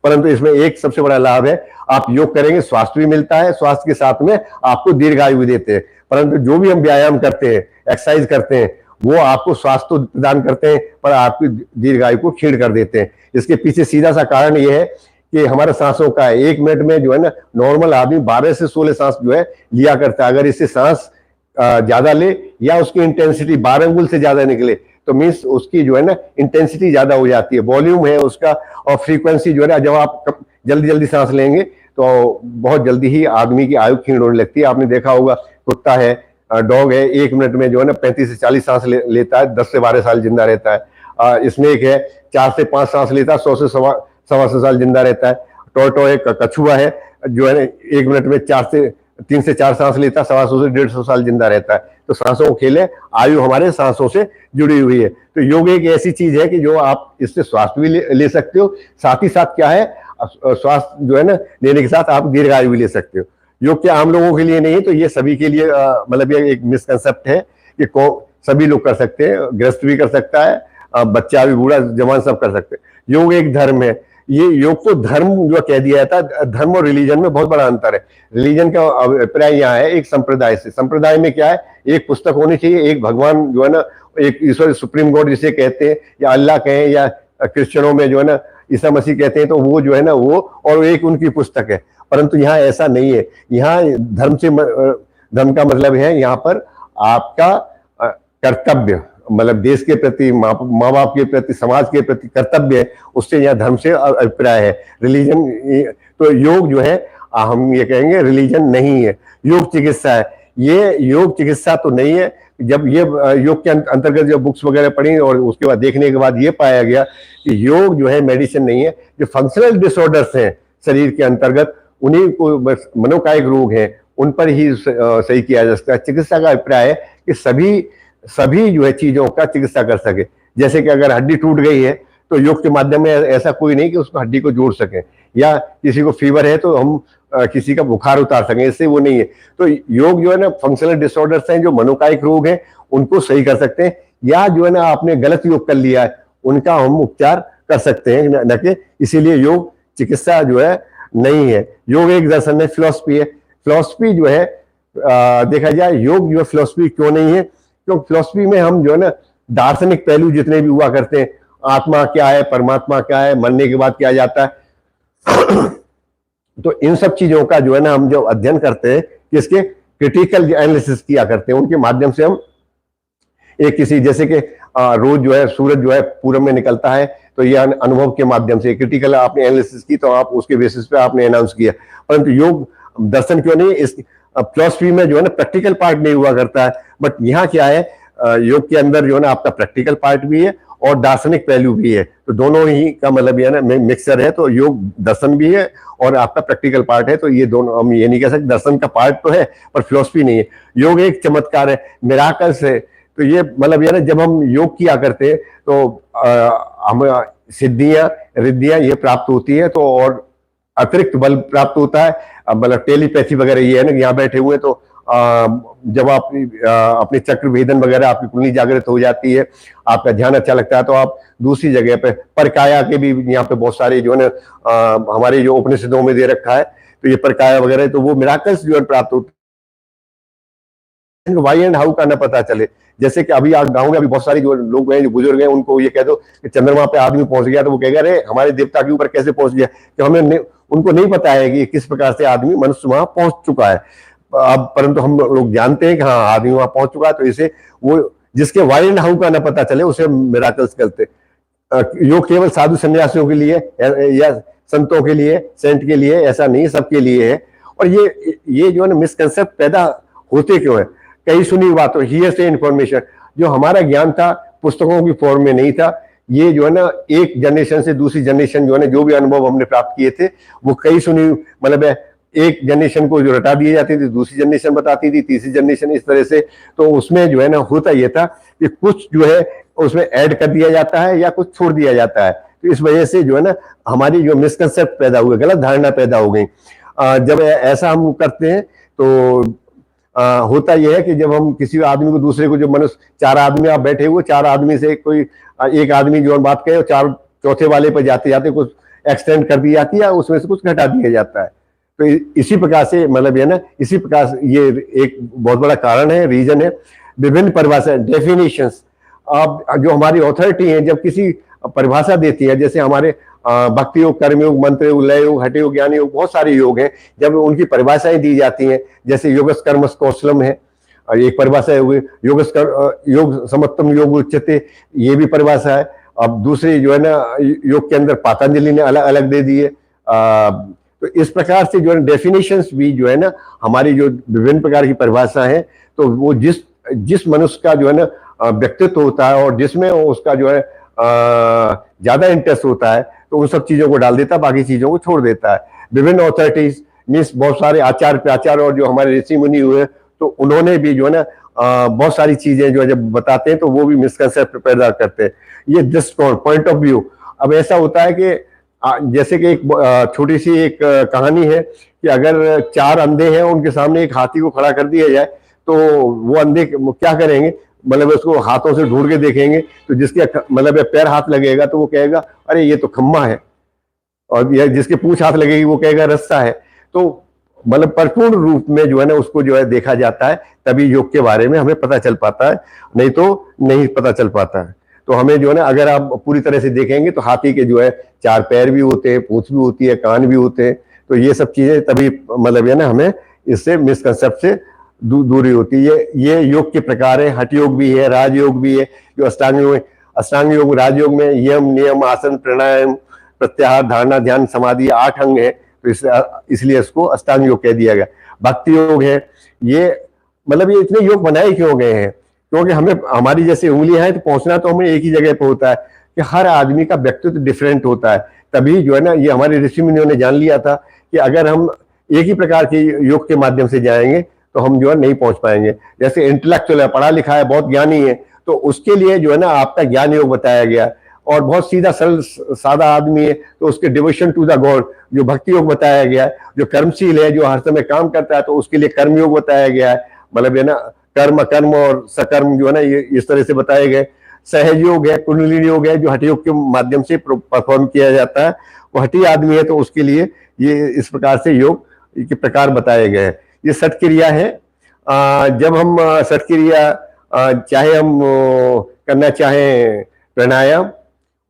परंतु इसमें एक सबसे बड़ा लाभ है, आप योग करेंगे स्वास्थ्य भी मिलता है, स्वास्थ्य के साथ में आपको दीर्घायु भी देते हैं। परंतु जो भी हम व्यायाम करते हैं, एक्सरसाइज करते हैं, वो आपको स्वास्थ्य तो प्रदान करते हैं पर आपकी दीर्घायु को क्षीण कर देते हैं। इसके पीछे सीधा सा कारण ये है कि हमारे सांसों का है। 1 मिनट में जो है ना नॉर्मल आदमी 12 से 16 सांस जो है लिया करता है। अगर इससे सांस ज्यादा ले या उसकी इंटेंसिटी 12 अंगुल से ज्यादा निकले तो मीन्स उसकी जो है ना इंटेंसिटी ज्यादा हो जाती है, वॉल्यूम है उसका, और फ्रीक्वेंसी जो है ना, जब आप जल्दी जल्दी सांस लेंगे तो बहुत जल्दी ही आदमी की आयु क्षीण होने लगती है। आपने देखा होगा कुत्ता है, डॉग है, 1 मिनट में जो है ना 35 से 40 सांस लेता है, 10 से 12 साल जिंदा रहता है। स्नेक है, 4 से 5 सांस लेता है, 100 से 125 साल जिंदा रहता है। टोरटो है, कछुआ है, जो है ना 1 मिनट में 3 से 4 सांस लेता है, 125 से 150 साल जिंदा रहता है। तो सांसों खेल है, आयु हमारे सांसों से जुड़ी हुई है। तो योग एक ऐसी चीज है कि जो आप इससे स्वास्थ्य भी ले सकते हो, साथ ही साथ क्या है, स्वास्थ्य जो है ना लेने के साथ आप दीर्घायु भी ले सकते हो। योग क्या आम लोगों के लिए नहीं है, तो ये सभी के लिए मतलब ये एक मिसकंसेप्ट है कि सभी लोग कर सकते हैं, गृहस्थ भी कर सकता है, बच्चा भी, बूढ़ा जवान सब कर सकते हैं। योग एक धर्म है। ये योग को धर्म जो कह दिया जाता है, धर्म और रिलीजन में बहुत बड़ा अंतर है। रिलीजन का अभिप्राय यहाँ है एक संप्रदाय से। संप्रदाय में क्या है, एक पुस्तक होनी चाहिए, एक भगवान जो है ना, एक ईश्वर, सुप्रीम गॉड जिसे कहते हैं, या अल्लाह कहें, या क्रिश्चियनों में जो है ना ईसा मसीह कहते हैं, तो वो जो है ना वो, और एक उनकी पुस्तक है। परंतु यहाँ ऐसा नहीं है। यहाँ धर्म का मतलब है यहाँ पर आपका कर्तव्य, मतलब देश के प्रति, माँ बाप के प्रति, समाज के प्रति कर्तव्य है, उससे यहाँ धर्म से अभिप्राय है। रिलीजन, तो योग जो है हम ये कहेंगे रिलीजन नहीं है, योग चिकित्सा है। ये योग चिकित्सा तो नहीं है। जब ये योग के अंतर्गत जब बुक्स वगैरह पढ़ी और उसके बाद देखने के बाद ये पाया गया कि योग जो है मेडिसिन नहीं है। जो फंक्शनल डिसऑर्डर्स हैं शरीर के अंतर्गत, उन्हीं को मनोकायिक रोग हैं, उन पर ही सही किया जा सकता है। चिकित्सा का अभिप्राय है कि सभी जो है चीजों का चिकित्सा कर सके। जैसे कि अगर हड्डी टूट गई है तो योग के माध्यम में ऐसा कोई नहीं कि उसको हड्डी को जोड़ सके। या किसी को फीवर है तो हम किसी का बुखार उतार सकें, इससे वो नहीं है। तो योग जो है ना फंक्शनल डिसऑर्डर्स हैं, जो मनोकायिक रोग हैं उनको सही कर सकते हैं, या जो है ना आपने गलत योग कर लिया है उनका हम उपचार कर सकते हैं, न कि इसीलिए योग चिकित्सा जो है नहीं है। योग एक दर्शन है, फिलॉसफी है। फिलॉसफी जो है देखा जाए, योग जो है फिलॉसफी क्यों नहीं है, क्योंकि फिलॉसफी में हम जो है ना दार्शनिक पहलू जितने भी हुआ करते हैं, आत्मा क्या है, परमात्मा क्या है, मरने के बाद क्या जाता है तो इन सब चीजों का जो है ना हम जो अध्ययन करते हैं, किसके क्रिटिकल एनालिसिस किया करते हैं, उनके माध्यम से हम एक किसी, जैसे कि रोज जो है सूरज जो है पूरब में निकलता है, तो यह अनुभव के माध्यम से क्रिटिकल आपने एनालिसिस की, तो आप उसके बेसिस पे आपने अनाउंस किया। परंतु योग दर्शन क्यों नहीं, इस फिलॉसफी में जो है ना प्रैक्टिकल पार्ट नहीं हुआ करता है, बट यहाँ क्या है, योग के अंदर जो है ना आपका प्रैक्टिकल पार्ट भी है और दार्शनिक पहलू भी है, तो दोनों ही का मतलब ये ना मिक्सर है। तो योग दर्शन भी है और आपका प्रैक्टिकल पार्ट है, तो ये दोनों, हम ये नहीं कह सकते दर्शन का पार्ट तो है पर फिलॉसफी नहीं है। योग एक चमत्कार है, मिराकल्स है। तो ये मतलब ये ना जब हम योग किया करते हैं तो हम सिद्धियां रिद्धियां ये प्राप्त होती है, तो और अतिरिक्त बल प्राप्त होता है। मतलब टेलीपैथी वगैरह ये है ना, यहाँ बैठे हुए तो जब आप अपने चक्र भेदन वगैरह आपकी कुंडली जागृत हो जाती है, आपका ध्यान अच्छा लगता है, तो आप दूसरी जगह पे परकाया के भी यहाँ पे बहुत सारे जो है ना हमारे जो उपनिषदों में दे रखा है, तो ये परकाया वगैरह, तो वो मिराकल्स जो है प्राप्त होते हैं। वाई एंड हाउ का ना पता चले, जैसे कि अभी गांव में अभी बहुत सारे जो लोग हैं, जो बुजुर्ग हैं, उनको ये कह दो कि चंद्रमा पे आदमी पहुंच गया, तो वो कहेगा अरे हमारे देवता के ऊपर कैसे पहुंच गया, कि हमें उनको नहीं पता है कि किस प्रकार से आदमी मनुष्य वहां पहुंच चुका है। अब परंतु हम लोग जानते हैं कि हाँ आदमी वहां पहुंच चुका है, तो इसे वो जिसके वाई एंड हाउ का ना पता चले उसे मिराकल्स कहते। योग केवल साधु सन्यासियों के लिए या संतों के लिए, सेंट के लिए ऐसा नहीं, सबके लिए है। और ये जो है ना मिसकंसेप्ट पैदा होते क्यों है, कई सुनी बातों, हियर से इन्फॉर्मेशन, जो हमारा ज्ञान था पुस्तकों की फॉर्म में नहीं था, ये जो है ना एक जनरेशन से दूसरी जनरेशन जो है ना जो भी अनुभव हमने प्राप्त किए थे वो कई सुनी, मतलब एक जनरेशन को जो रटा दिए जाते थे, दूसरी जनरेशन बताती थी, तीसरी जनरेशन, इस तरह से। तो उसमें जो है ना होता यह था कि कुछ जो है उसमें ऐड कर दिया जाता है या कुछ छोड़ दिया जाता है, तो इस वजह से जो है ना हमारी जो मिसकंसेप्ट पैदा हुए, गलत धारणा पैदा हो गई। जब ऐसा हम करते हैं तो होता यह है कि जब हम किसी आदमी को, दूसरे को, जो मनुष्य, चार आदमी आप बैठे हुए, चार आदमी से कोई एक आदमी जो बात कहे, चार चौथे वाले पर जाते जाते कुछ एक्सटेंड कर दी जाती है, उसमें से कुछ घटा दिया जाता है। तो इसी प्रकार से मतलब ये ना, इसी प्रकार से ये एक बहुत बड़ा कारण है, रीजन है। विभिन्न परिभाषा, डेफिनेशंस, अब जो हमारी अथॉरिटी है जब किसी परिभाषा देती है, जैसे हमारे भक्ति योग, कर्म योग, मंत्र योग, लय योग, हठ योग, ज्ञान योग, बहुत सारे योग हैं, जब उनकी परिभाषाएं दी जाती हैं, जैसे योगस कर्मस कौशलम है, एक परिभाषा है, योगस योग समत्तम योग उच्यते, ये भी परिभाषा है। अब दूसरी जो है ना योग के अंदर पतंजलि ने अलग अलग दे दिए। तो इस प्रकार से जो है डेफिनेशंस भी जो है ना हमारी जो विभिन्न प्रकार की परिभाषा है, तो वो जिस मनुष्य का जो है ना व्यक्तित्व होता है और जिसमें उसका जो है ज्यादा इंटरेस्ट होता है, तो उन सब चीजों को डाल देता है, बाकी चीजों को छोड़ देता है। विभिन्न अथॉरिटीज मीन्स बहुत सारे आचार्य प्रचार्य और जो हमारे ऋषि मुनि हुए, तो उन्होंने भी जो है ना बहुत सारी चीजें जो है जब बताते हैं तो वो भी मिसकंसेप्ट पैदा करते हैं। ये दृष्टिकोण, पॉइंट ऑफ व्यू। अब ऐसा होता है कि जैसे कि एक छोटी सी एक कहानी है कि अगर चार अंधे हैं, उनके सामने एक हाथी को खड़ा कर दिया जाए, तो वो अंधे क्या करेंगे, मतलब उसको हाथों से ढूंढ के देखेंगे, तो जिसके मतलब पैर हाथ लगेगा तो वो कहेगा अरे ये तो खम्मा है, और जिसके पूंछ हाथ लगेगी वो कहेगा रस्सा है। तो मतलब परिपूर्ण रूप में जो है ना उसको जो है देखा जाता है, तभी योग के बारे में हमें पता चल पाता है, नहीं तो नहीं पता चल पाता है। तो हमें जो है ना अगर आप पूरी तरह से देखेंगे तो हाथी के जो है चार पैर भी होते हैं, पूंछ भी होती है, कान भी होते हैं, तो ये सब चीजें तभी मतलब है ना हमें इससे मिसकंसेप्ट से दूरी होती है। ये योग के प्रकार है, हठ योग भी है, राजयोग भी है, जो अष्टांग योग, अष्टांग योग, राजयोग में यम, नियम, आसन, प्राणायाम, प्रत्याहार, धारणा, ध्यान, समाधि 8 अंग है, तो इसलिए इसको अष्टांग योग कह दिया गया। भक्ति योग है, ये मतलब ये इतने योग बनाए क्यों गए हैं, क्योंकि हमें हमारी जैसे उंगलियां हैं तो पहुंचना तो हमें एक ही जगह पे होता है, कि हर आदमी का व्यक्तित्व डिफरेंट होता है। तभी जो है ना ये हमारे ऋषि मुनियों ने जान लिया था कि अगर हम एक ही प्रकार के योग के माध्यम से जाएंगे तो हम जो है नहीं पहुंच पाएंगे। जैसे इंटेलेक्चुअल है, पढ़ा लिखा है, बहुत ज्ञानी है, तो उसके लिए जो है ना आपका ज्ञान योग बताया गया, और बहुत सीधा सरल सादा आदमी है, तो उसके डिवोशन टू द गॉड जो भक्ति योग बताया गया है। जो कर्मशील है, जो हर समय काम करता है, तो उसके लिए कर्म योग बताया गया है, मतलब है ना कर्म कर्म और सकर्म जो है ना ये इस तरह से बताए गए। सहज योग है, कुंडलिनी योग है जो हठ योग के माध्यम से परफॉर्म किया जाता है। वो हठी आदमी है तो उसके लिए ये इस प्रकार से योग के प्रकार बताए गए हैं। ये सठ क्रिया है। जब हम सठ क्रिया चाहे हम करना चाहें प्राणायाम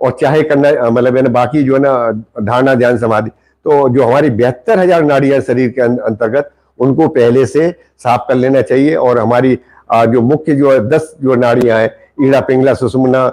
और चाहे करना मतलब है ना बाकी जो है ना धारणा ध्यान समाधि, तो जो हमारी 72,000 नाड़ियां शरीर के अंतर्गत उनको पहले से साफ कर लेना चाहिए। और हमारी जो मुख्य जो है 10 जो नाड़ियां हैं, ईड़ा पिंगला सुषुम्ना,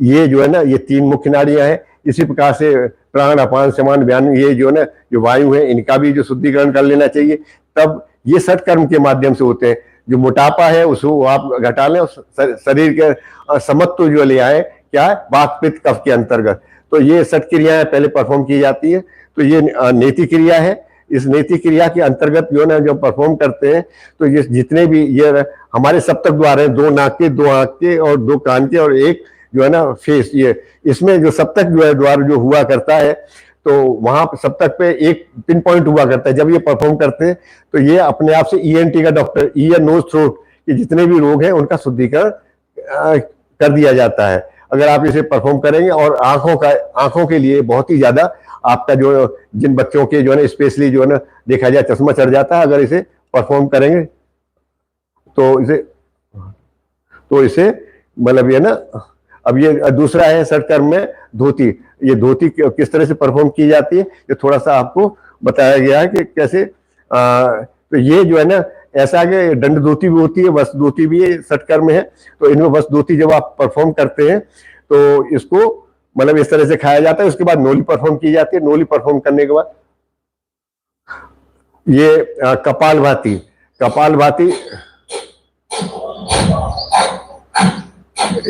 ये जो है ना ये 3 मुख्य नाड़ियां हैं। इसी प्रकार से प्राण अपान समान व्यान, ये जो है ना जो वायु है इनका भी जो शुद्धिकरण कर लेना चाहिए। तब ये सत्कर्म के माध्यम से होते हैं। जो मोटापा है उसको आप घटा लें, शरीर के समत्व जो ले आए, क्या है वात पित्त कफ के अंतर्गत। तो ये सठ क्रियाएं पहले परफॉर्म की जाती है। तो ये नेति क्रिया है। इस नेति क्रिया के अंतर्गत जो ना जब परफॉर्म करते हैं तो ये जितने भी ये हमारे सप्तक द्वार हैं, 2 नाक के, 2 आंख के और 2 कान के और 1 जो है ना फेस, ये इसमें जो सप्तक जो है द्वार जो हुआ करता है, तो वहां सप्तक पे एक पिन पॉइंट हुआ करता है। जब ये परफॉर्म करते हैं तो ये अपने आप से ईएनटी का डॉक्टर, ईयर नोज थ्रोट के जितने भी रोग हैं उनका शुद्धिकरण कर दिया जाता है अगर आप इसे परफॉर्म करेंगे। और आंखों के लिए बहुत ही ज्यादा आपका जो जिन बच्चों के जो है ना स्पेशली जो है ना देखा जाए चश्मा चढ़ जाता है, अगर इसे परफॉर्म करेंगे तो इसे मतलब ये ना। अब ये दूसरा है सटकर्म में धोती। ये धोती किस तरह से परफॉर्म की जाती है ये थोड़ा सा आपको बताया गया है कि कैसे। तो ये जो है ना ऐसा कि दंड धोती भी होती है, वस्त्र धोती भी है, सटकर्म है। तो इनमें वस्त्र धोती जब आप परफॉर्म करते हैं तो इसको मतलब इस तरह से खाया जाता है। उसके बाद नोली परफॉर्म की जाती है। नोली परफॉर्म करने के बाद ये कपालभाति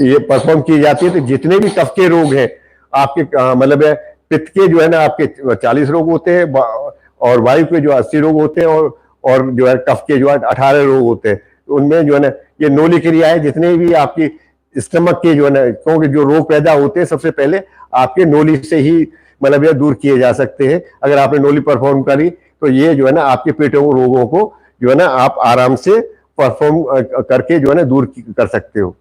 ये परफॉर्म की जाती है। तो जितने भी कफ के रोग हैं आपके मतलब है पित्त के जो है ना आपके 40 रोग होते हैं और वायु के जो 80 रोग होते हैं और जो है कफ के जो है 18 रोग होते हैं। तो उनमें जो है ना ये नोली क्रिया है। जितने भी आपकी स्टमक के जो है ना, क्योंकि जो रोग पैदा होते हैं सबसे पहले आपके नोली से ही मतलब ये दूर किए जा सकते हैं। अगर आपने नोली परफॉर्म करी तो ये जो है ना आपके पेट रोगों को जो है ना आप आराम से परफॉर्म करके जो है ना दूर कर सकते हो।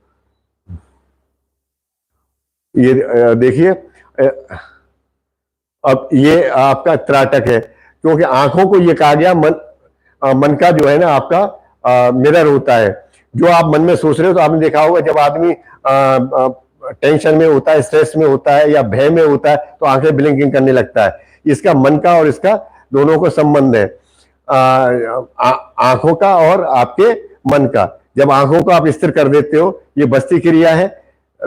ये देखिए अब ये आपका त्राटक है, क्योंकि आंखों को ये कहा गया मन का जो है ना आपका मिरर होता है। जो आप मन में सोच रहे हो, तो आपने देखा होगा जब आदमी टेंशन में होता है, स्ट्रेस में होता है या भय में होता है तो आंखें ब्लिंकिंग करने लगता है। इसका मन का और इसका दोनों को संबंध है, आंखों का और आपके मन का। जब आंखों को आप स्थिर कर देते हो, ये बस्ती क्रिया है।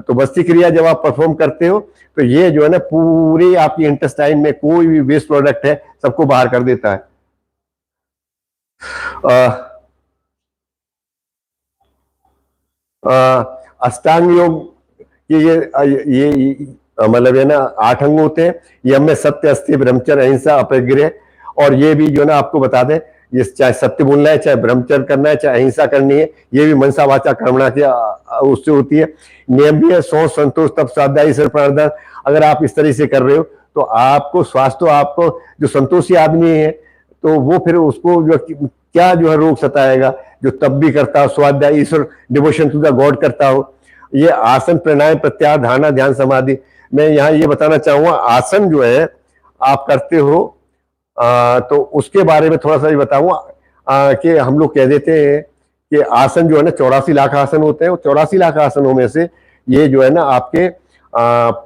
तो बस्ती क्रिया जब आप परफॉर्म करते हो तो ये जो है ना पूरी आपकी इंटेस्टाइन में कोई भी वेस्ट प्रोडक्ट है सबको बाहर कर देता है। अष्टांग योग ये मतलब है ना 8 अंग होते हैं। ये हमें सत्य, अस्थिर, ब्रह्मचर्य, अहिंसा, अपरिग्रह। और ये भी जो है ना आपको बता दें, ये चाहे सत्य बोलना है, चाहे ब्रह्मचर्य करना है, चाहे अहिंसा करनी है, ये भी मनसा वाचा कर्मणा की उससे होती है। नियम भी है सोच, संतोष, तप, स्वाध्याय, ईश्वर प्रार्थना। अगर आप इस तरह से कर रहे हो तो आपको स्वास्थ्य, आपको जो संतोषी आदमी है तो वो फिर उसको जो क्या जो है रोग सताएगा, जो तप भी करता हो, स्वाध्याय, ईश्वर, डिवोशन टू द गॉड करता हो। ये आसन, प्राणायाम, प्रत्याहार, धारणा, ध्यान, समाधि। मैं यहाँ ये बताना चाहूंगा, आसन जो है आप करते हो तो उसके बारे में थोड़ा सा ये बताऊंगा कि हम लोग कह देते हैं कि आसन जो है ना 84 लाख आसन होते हैं। 84 लाख आसनों में से ये जो है ना आपके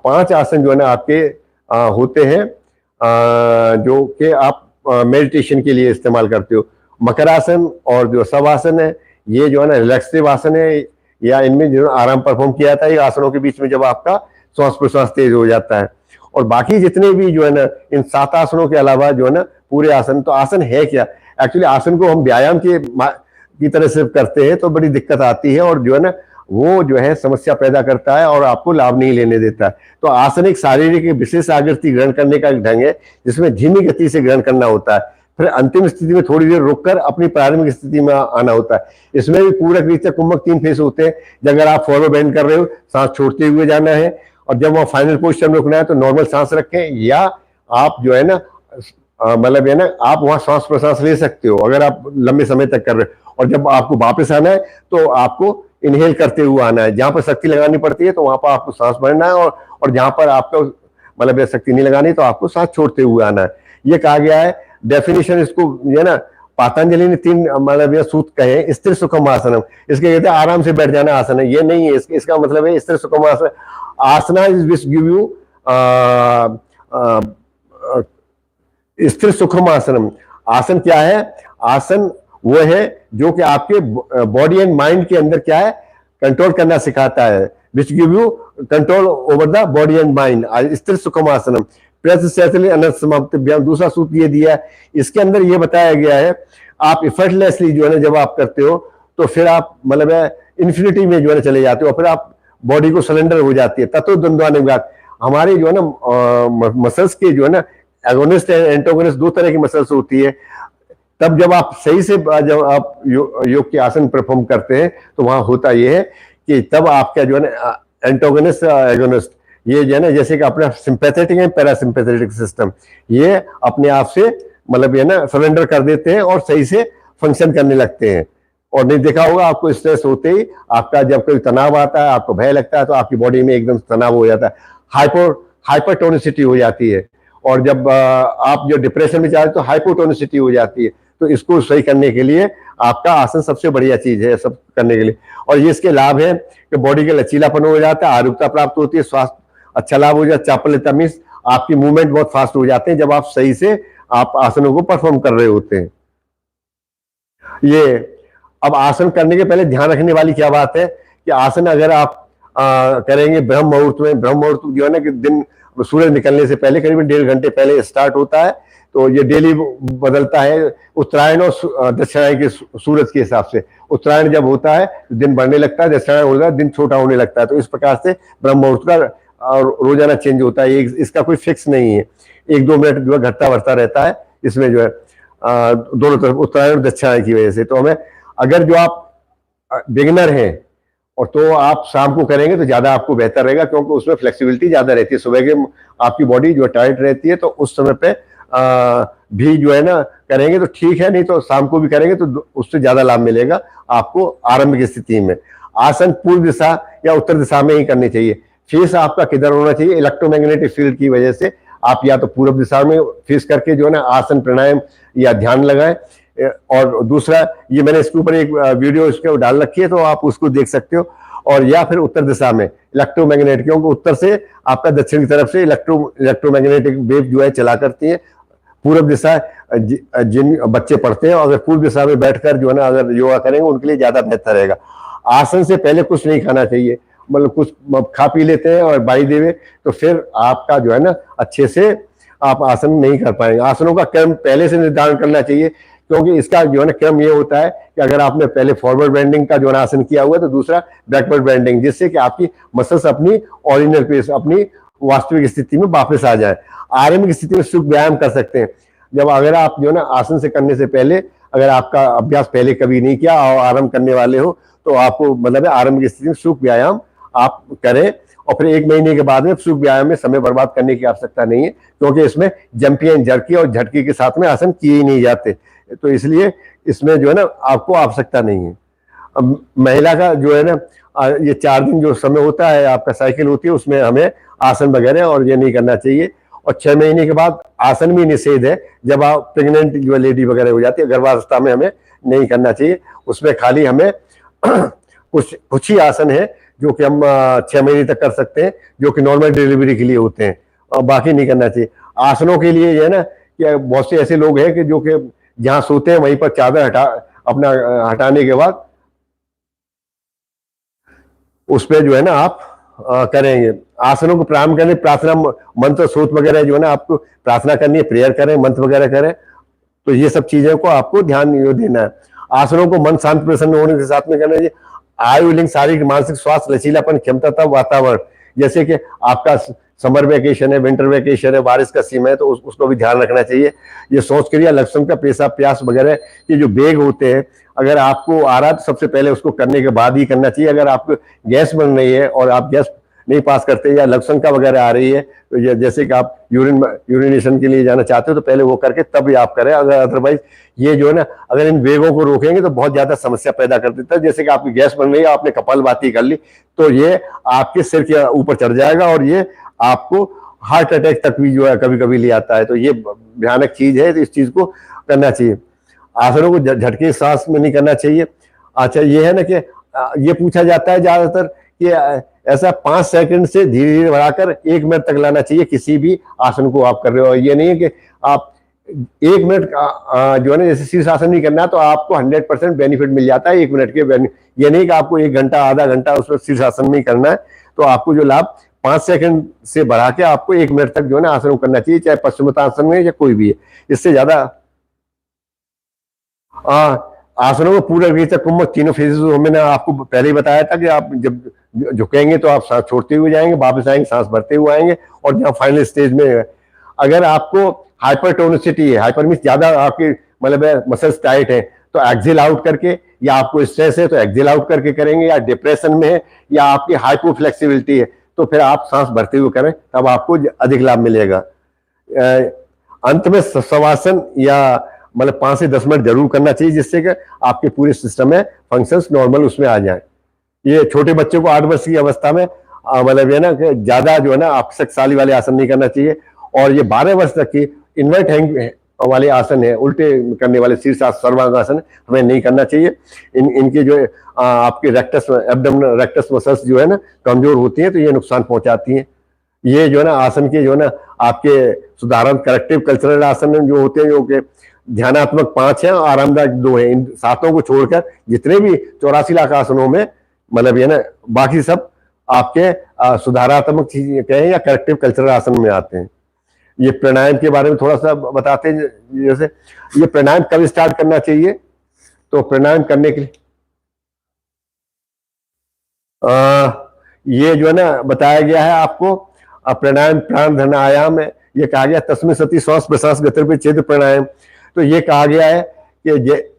5 आसन जो है ना आपके होते हैं जो कि आप मेडिटेशन के लिए इस्तेमाल करते हो। मकरासन और जो शवासन है, ये जो है ना रिलैक्सिव आसन है, या इनमें जो आराम परफॉर्म किया जाता है ये आसनों के बीच में जब आपका श्वास प्रश्वास तेज हो जाता है। और बाकी जितने भी जो है ना इन 7 आसनों के अलावा जो है ना पूरे आसन, तो आसन है क्या? एक्चुअली आसन को हम व्यायाम की तरह से करते हैं तो बड़ी दिक्कत आती है और जो है ना वो जो है समस्या पैदा करता है और आपको लाभ नहीं लेने देता है। तो आसन एक शारीरिक विशेष आकृति ग्रहण करने का एक ढंग है जिसमें धीमी गति से ग्रहण करना होता है, फिर अंतिम स्थिति में थोड़ी देर रुककर अपनी प्रारंभिक स्थिति में आना होता है। इसमें भी पूरक, रीचक, कुंभक 3 फेस होते हैं। अगर आप फॉलो बेंड कर रहे हो, सांस छोड़ते हुए जाना है और जब वहाँ फाइनल पोजीशन में रुकना है तो नॉर्मल सांस रखें, या आप जो है ना मतलब है ना आप वहाँ श्वास प्रश्वास ले सकते हो अगर आप लंबे समय तक कर रहे हो। और जब आपको वापस आना है तो आपको इनहेल करते हुए आना है, जहां पर शक्ति लगानी पड़ती है तो वहां पर आपको सांस भरना है, और जहां पर आपको मतलब शक्ति नहीं लगानी तो आपको सांस छोड़ते हुए आना है। ये कहा गया है डेफिनेशन इसको ये ना पतंजलि ने 3 मतलब ये सूत्र कहे, स्थिर सुखम आसनम, इसके कहते हैं आराम से बैठ जाना आसन है, ये नहीं है। इसका मतलब है स्थिर सुखम आसन, आसना इज विच गिव यू स्थिर सुखम आसनम। आसन क्या है? आसन वो है जो कि आपके बॉडी एंड माइंड के अंदर क्या है कंट्रोल करना सिखाता है, which give you control over the body and mind. स्थिर सुखम आसनम दूसरा सूत्र ये दिया है, इसके अंदर ये बताया गया है आप इफर्टलेसली जो है ना जब आप करते हो तो फिर आप मतलब इन्फिनिटी में जो है ना चले जाते हो, और फिर आप बॉडी को सरेंडर हो जाती है। तत्व द्वंद्वानुघात, हमारे जो है ना मसल्स के जो है ना एगोनिस्ट एंड एंटागोनिस्ट 2 तरह की मसल्स होती है। तब जब आप सही से जब आप योग के आसन परफॉर्म करते हैं तो वहां होता यह है कि तब आपका जो है ना एंटागोनिस्ट एगोनिस्ट ये जो है ना जैसे कि अपना सिंपैथेटिक एंड पैरासिम्पैथेटिक सिस्टम ये अपने आप से मतलब ये ना सरेंडर कर देते हैं और सही से फंक्शन करने लगते हैं। और नहीं देखा होगा आपको स्ट्रेस होते ही आपका जब कोई तनाव आता है, आपको भय लगता है तो आपकी बॉडी में एकदम तनाव हो जाता है, हाइपरटोनिसिटी हो जाती है। और जब आप जो डिप्रेशन में जाते तो हाइपोटोनिसिटी हो जाती है। तो इसको सही करने के लिए आपका आसन सबसे बढ़िया चीज है सब करने के लिए। और ये इसके लाभ है कि बॉडी का लचीलापन हो जाता है, आरोग्यता प्राप्त होती है, स्वास्थ्य अच्छा लाभ हो जाता है, चापल्यता मीन्स आपकी मूवमेंट बहुत फास्ट हो जाते हैं जब आप सही से आप आसनों को परफॉर्म कर रहे होते हैं। ये अब आसन करने के पहले ध्यान रखने वाली क्या बात है कि आसन अगर आप करेंगे ब्रह्म मुहूर्त में, ब्रह्म मुहूर्त जो है ना कि दिन सूरज निकलने से पहले करीबन 1.5 घंटे पहले स्टार्ट होता है, तो ये डेली बदलता है उत्तरायण और दक्षिणायन के सूरज के हिसाब से। उत्तरायण जब होता है तो दिन बढ़ने लगता है, दक्षिणायन होता है दिन छोटा होने लगता है। तो इस प्रकार से ब्रह्म मुहूर्त का रोजाना चेंज होता है, इसका कोई फिक्स नहीं है, 1-2 मिनट जो है घटता बढ़ता रहता है इसमें जो है दोनों तरफ उत्तरायण और दक्षिणायन की वजह से। तो हमें अगर जो आप बिगिनर हैं और तो आप शाम को करेंगे तो ज्यादा आपको बेहतर रहेगा, क्योंकि उसमें फ्लेक्सिबिलिटी ज्यादा रहती है। सुबह के आपकी बॉडी जो टाइट रहती है तो उस समय पे भी जो है ना करेंगे तो ठीक है, नहीं तो शाम को भी करेंगे तो उससे ज्यादा लाभ मिलेगा आपको आरंभिक स्थिति में। आसन पूर्व दिशा या उत्तर दिशा में ही करनी चाहिए। फेस आपका किधर होना चाहिए? इलेक्ट्रोमैग्नेटिक फील्ड की वजह से आप या तो पूर्व दिशा में फेस करके जो है ना आसन प्राणायाम या ध्यान लगाएं। और दूसरा ये मैंने इसके ऊपर एक वीडियो इसके डाल रखी है तो आप उसको देख सकते हो। और या फिर उत्तर दिशा में इलेक्ट्रोमैग्नेटिक, क्योंकि उत्तर से आपका दक्षिण की तरफ से इलेक्ट्रोमैग्नेटिक वेव जो है चला करती है। पूर्व दिशा जिन बच्चे पढ़ते हैं अगर पूर्व दिशा में बैठकर जो है ना अगर योगा करेंगे उनके लिए ज्यादा बेहतर रहेगा। आसन से पहले कुछ नहीं खाना चाहिए, मतलब कुछ खा पी लेते हैं और बाई देवे तो फिर आपका जो है ना अच्छे से आप आसन नहीं कर पाएंगे। आसनों का क्रम पहले से निर्धारण करना चाहिए, क्योंकि इसका जो है ना क्रम ये होता है कि अगर आपने पहले फॉरवर्ड बेंडिंग का जो है आसन किया हुआ है तो दूसरा बैकवर्ड बेंडिंग, जिससे कि आपकी मसल्स अपनी ओरिजिनल प्लेस अपनी वास्तविक स्थिति में वापस आ जाए। आरंभिक स्थिति में सुख व्यायाम कर सकते हैं। जब अगर आप जो है ना आसन से करने से पहले अगर आपका अभ्यास पहले कभी नहीं किया और आरंभ करने वाले हो तो आपको मतलब आरंभिक स्थिति में सुख व्यायाम आप करें, और फिर 1 महीने के बाद में सुख व्यायाम में समय बर्बाद करने की आवश्यकता नहीं है, क्योंकि इसमें जंपी एंड जर्की और झटकी के साथ में आसन किए ही नहीं जाते, तो इसलिए इसमें जो है ना आपको आवश्यकता नहीं है। अब महिला का जो है ना ये 4 दिन जो समय होता है आपका साइकिल होती है उसमें हमें आसन वगैरह और ये नहीं करना चाहिए। और 6 महीने के बाद आसन भी निषेध है, जब आप प्रेग्नेंट जो लेडी वगैरह हो जाती है गर्भावस्था में हमें नहीं करना चाहिए। उसमें खाली हमें कुछ ही आसन है जो कि हम 6 महीने तक कर सकते हैं, जो कि नॉर्मल डिलीवरी के लिए होते हैं, और बाकी नहीं करना चाहिए। आसनों के लिए ये है ना कि बहुत से ऐसे लोग हैं कि जो कि जहां सोते हैं वहीं पर चादर अपना हटाने के बाद उस पर जो है ना आप करेंगे। आसनों को प्रारंभ करने प्रार्थना मंत्र सोच वगैरह जो है ना आपको प्रार्थना करनी है, प्रेयर करें, मंत्र वगैरह करें, तो ये सब चीजों को आपको ध्यान देना है। आसनों को मन शांत प्रसन्न होने के साथ में करना चाहिए। आयु लिंग शारीरिक मानसिक स्वास्थ्य लचीलापन क्षमता वातावरण, जैसे कि आपका समर वेकेशन है, विंटर वेकेशन है, बारिश का सीजन है तो उसको भी ध्यान रखना चाहिए। ये सोच क्रिया लक्षण का पेशा प्यास वगैरह ये जो वेग होते हैं अगर आपको आ रहा है तो सबसे पहले उसको करने के बाद ही करना चाहिए। अगर आपको गैस बन रही है और आप गैस नहीं पास करते या लघुशंका वगैरह आ रही है, तो जैसे कि आप यूरिनेशन के लिए जाना चाहते हो तो पहले वो करके तब आप करें। अगर अदरवाइज ये जो है ना, अगर इन वेगों को रोकेंगे तो बहुत ज्यादा समस्या पैदा कर देता है। जैसे कि आपकी गैस बन रही है, आपने कपालभाति कर ली तो ये आपके सिर के ऊपर चढ़ जाएगा और ये आपको हार्ट अटैक तक भी जो है कभी कभी ले आता है। तो ये भयानक चीज है, तो इस चीज को करना चाहिए। आसनों को झटके सांस में नहीं करना चाहिए। अच्छा, ये है ना कि ये पूछा जाता है ज्यादातर कि ऐसा 5 सेकंड से धीरे धीरे बढ़ाकर 1 मिनट तक लाना चाहिए किसी भी आसन को आप कर रहे हो। ये नहीं है कि आप 1 मिनट जो है ना, जैसे शीर्षासन नहीं करना तो आपको 100% बेनिफिट मिल जाता है 1 मिनट के। ये नहीं कि आपको 1 घंटा आधा घंटा उसमें शीर्षासन में करना है, तो आपको जो लाभ 5 सेकंड से बढ़ा के आपको 1 मिनट तक जो है ना आसन करना चाहिए, चाहे पश्चिमोत्तासन में या कोई भी है। इससे ज्यादा आसनों में पूरा रेचक कुंभक तीनों फेजेस मैंने आपको पहले ही बताया था कि आप जब झुकेंगे तो आप सांस छोड़ते हुए जाएंगे, वापस आएंगे सांस भरते हुए आएंगे, और जहाँ फाइनल स्टेज में अगर आपको हाइपरटोनिसिटी है, हाइपर मींस ज्यादा आपके मतलब मसल्स टाइट है, तो एक्सेल आउट करके, या आपको स्ट्रेस है तो एक्सेल आउट करके करेंगे, या डिप्रेशन में है या आपकी हाइपोफ्लेक्सिबिलिटी है तो फिर आप सांस भरते हुए करें, तब आपको अधिक लाभ मिलेगा। अंत में शवासन या मतलब 5 से 10 मिनट जरूर करना चाहिए, जिससे कि आपके पूरे सिस्टम में फंक्शंस नॉर्मल उसमें आ जाए। ये छोटे बच्चों को 8 वर्ष की अवस्था में मतलब ये ना ज्यादा जो है ना आप शक्तिशाली वाले आसन नहीं करना चाहिए, और ये 12 वर्ष तक की इन्वर्ट हैंग वाले आसन है, उल्टे करने वाले शीर्षासन सर्वांगासन हमें नहीं करना चाहिए। इनके जो आपके रेक्टस एब्डोमिनल रेक्टस मसल्स जो है ना कमजोर होती हैं, तो ये नुकसान पहुंचाती हैं। ये जो है ना आसन के जो है ना आपके सुधारण करेक्टिव कल्चरल आसन जो होते हैं, जो कि ध्यानात्मक 5 है, आरामदायक 2 है, इन 7 को छोड़कर जितने भी 84 लाख आसनों में मतलब ये ना बाकी सब आपके सुधारात्मक चीज कहें या करेक्टिव कल्चरल आसन में आते हैं। ये प्राणायाम के बारे में थोड़ा सा बताते हैं। जैसे ये प्राणायाम कब स्टार्ट करना चाहिए, तो प्राणायाम करने के लिए ये जो है ना बताया गया है आपको, प्राणायाम प्राण धन आयाम है। ये कहा गया तस्मै सती श्वास प्रश्वास गति छेद प्राणायाम। तो ये कहा गया है कि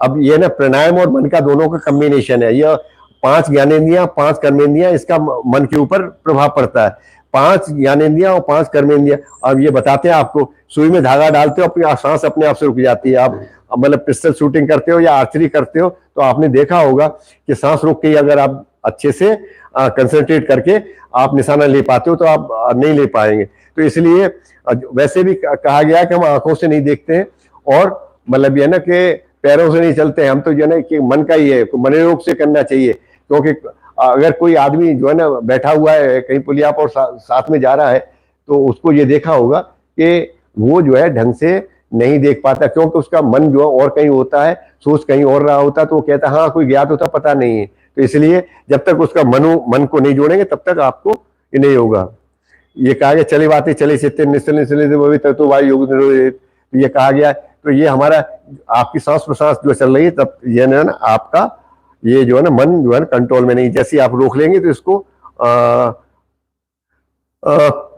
अब ये ना प्राणायाम और मन का दोनों का कॉम्बिनेशन है। ये 5 ज्ञानेंद्रियां 5 कर्मेंद्रियां, इसका मन के ऊपर प्रभाव पड़ता है। 5 ज्ञानेंद्रियां और 5 कर्मेंद्रियां। अब ये बताते हैं आपको, सुई में धागा डालते हो अपनी सांस अपने आप से रुक जाती है। आप मतलब पिस्टल शूटिंग करते हो या आर्चरी करते हो तो आपने देखा होगा कि सांस रोक के अगर आप अच्छे से कंसंट्रेट करके आप निशाना ले पाते हो तो आप नहीं ले पाएंगे। तो इसलिए वैसे भी कहा गया कि हम आंखों से नहीं देखते हैं और मतलब ये ना कि पैरों से नहीं चलते हैं, हम तो जो है ना कि मन का ही है, मनोयोग से करना चाहिए। क्योंकि अगर कोई आदमी जो है ना बैठा हुआ है कहीं पुलिया पर साथ में जा रहा है, तो उसको ये देखा होगा कि वो जो है ढंग से नहीं देख पाता, क्योंकि उसका मन जो है और कहीं होता है, सोच कहीं और रहा होता, तो वो कहता हाँ कोई ज्ञात होता पता नहीं है। तो इसलिए जब तक उसका मन को नहीं जोड़ेंगे तब तक आपको ये नहीं होगा। ये कहा गया चली बातें चले चित्ते निश्चल निश्चल तो वायु योग निरोधित, ये कहा गया। तो ये हमारा आपकी सांस प्रश्वास जो चल रही है तब ये ना आपका ये जो है ना मन जो है ना कंट्रोल में नहीं, जैसे आप रोक लेंगे तो इसको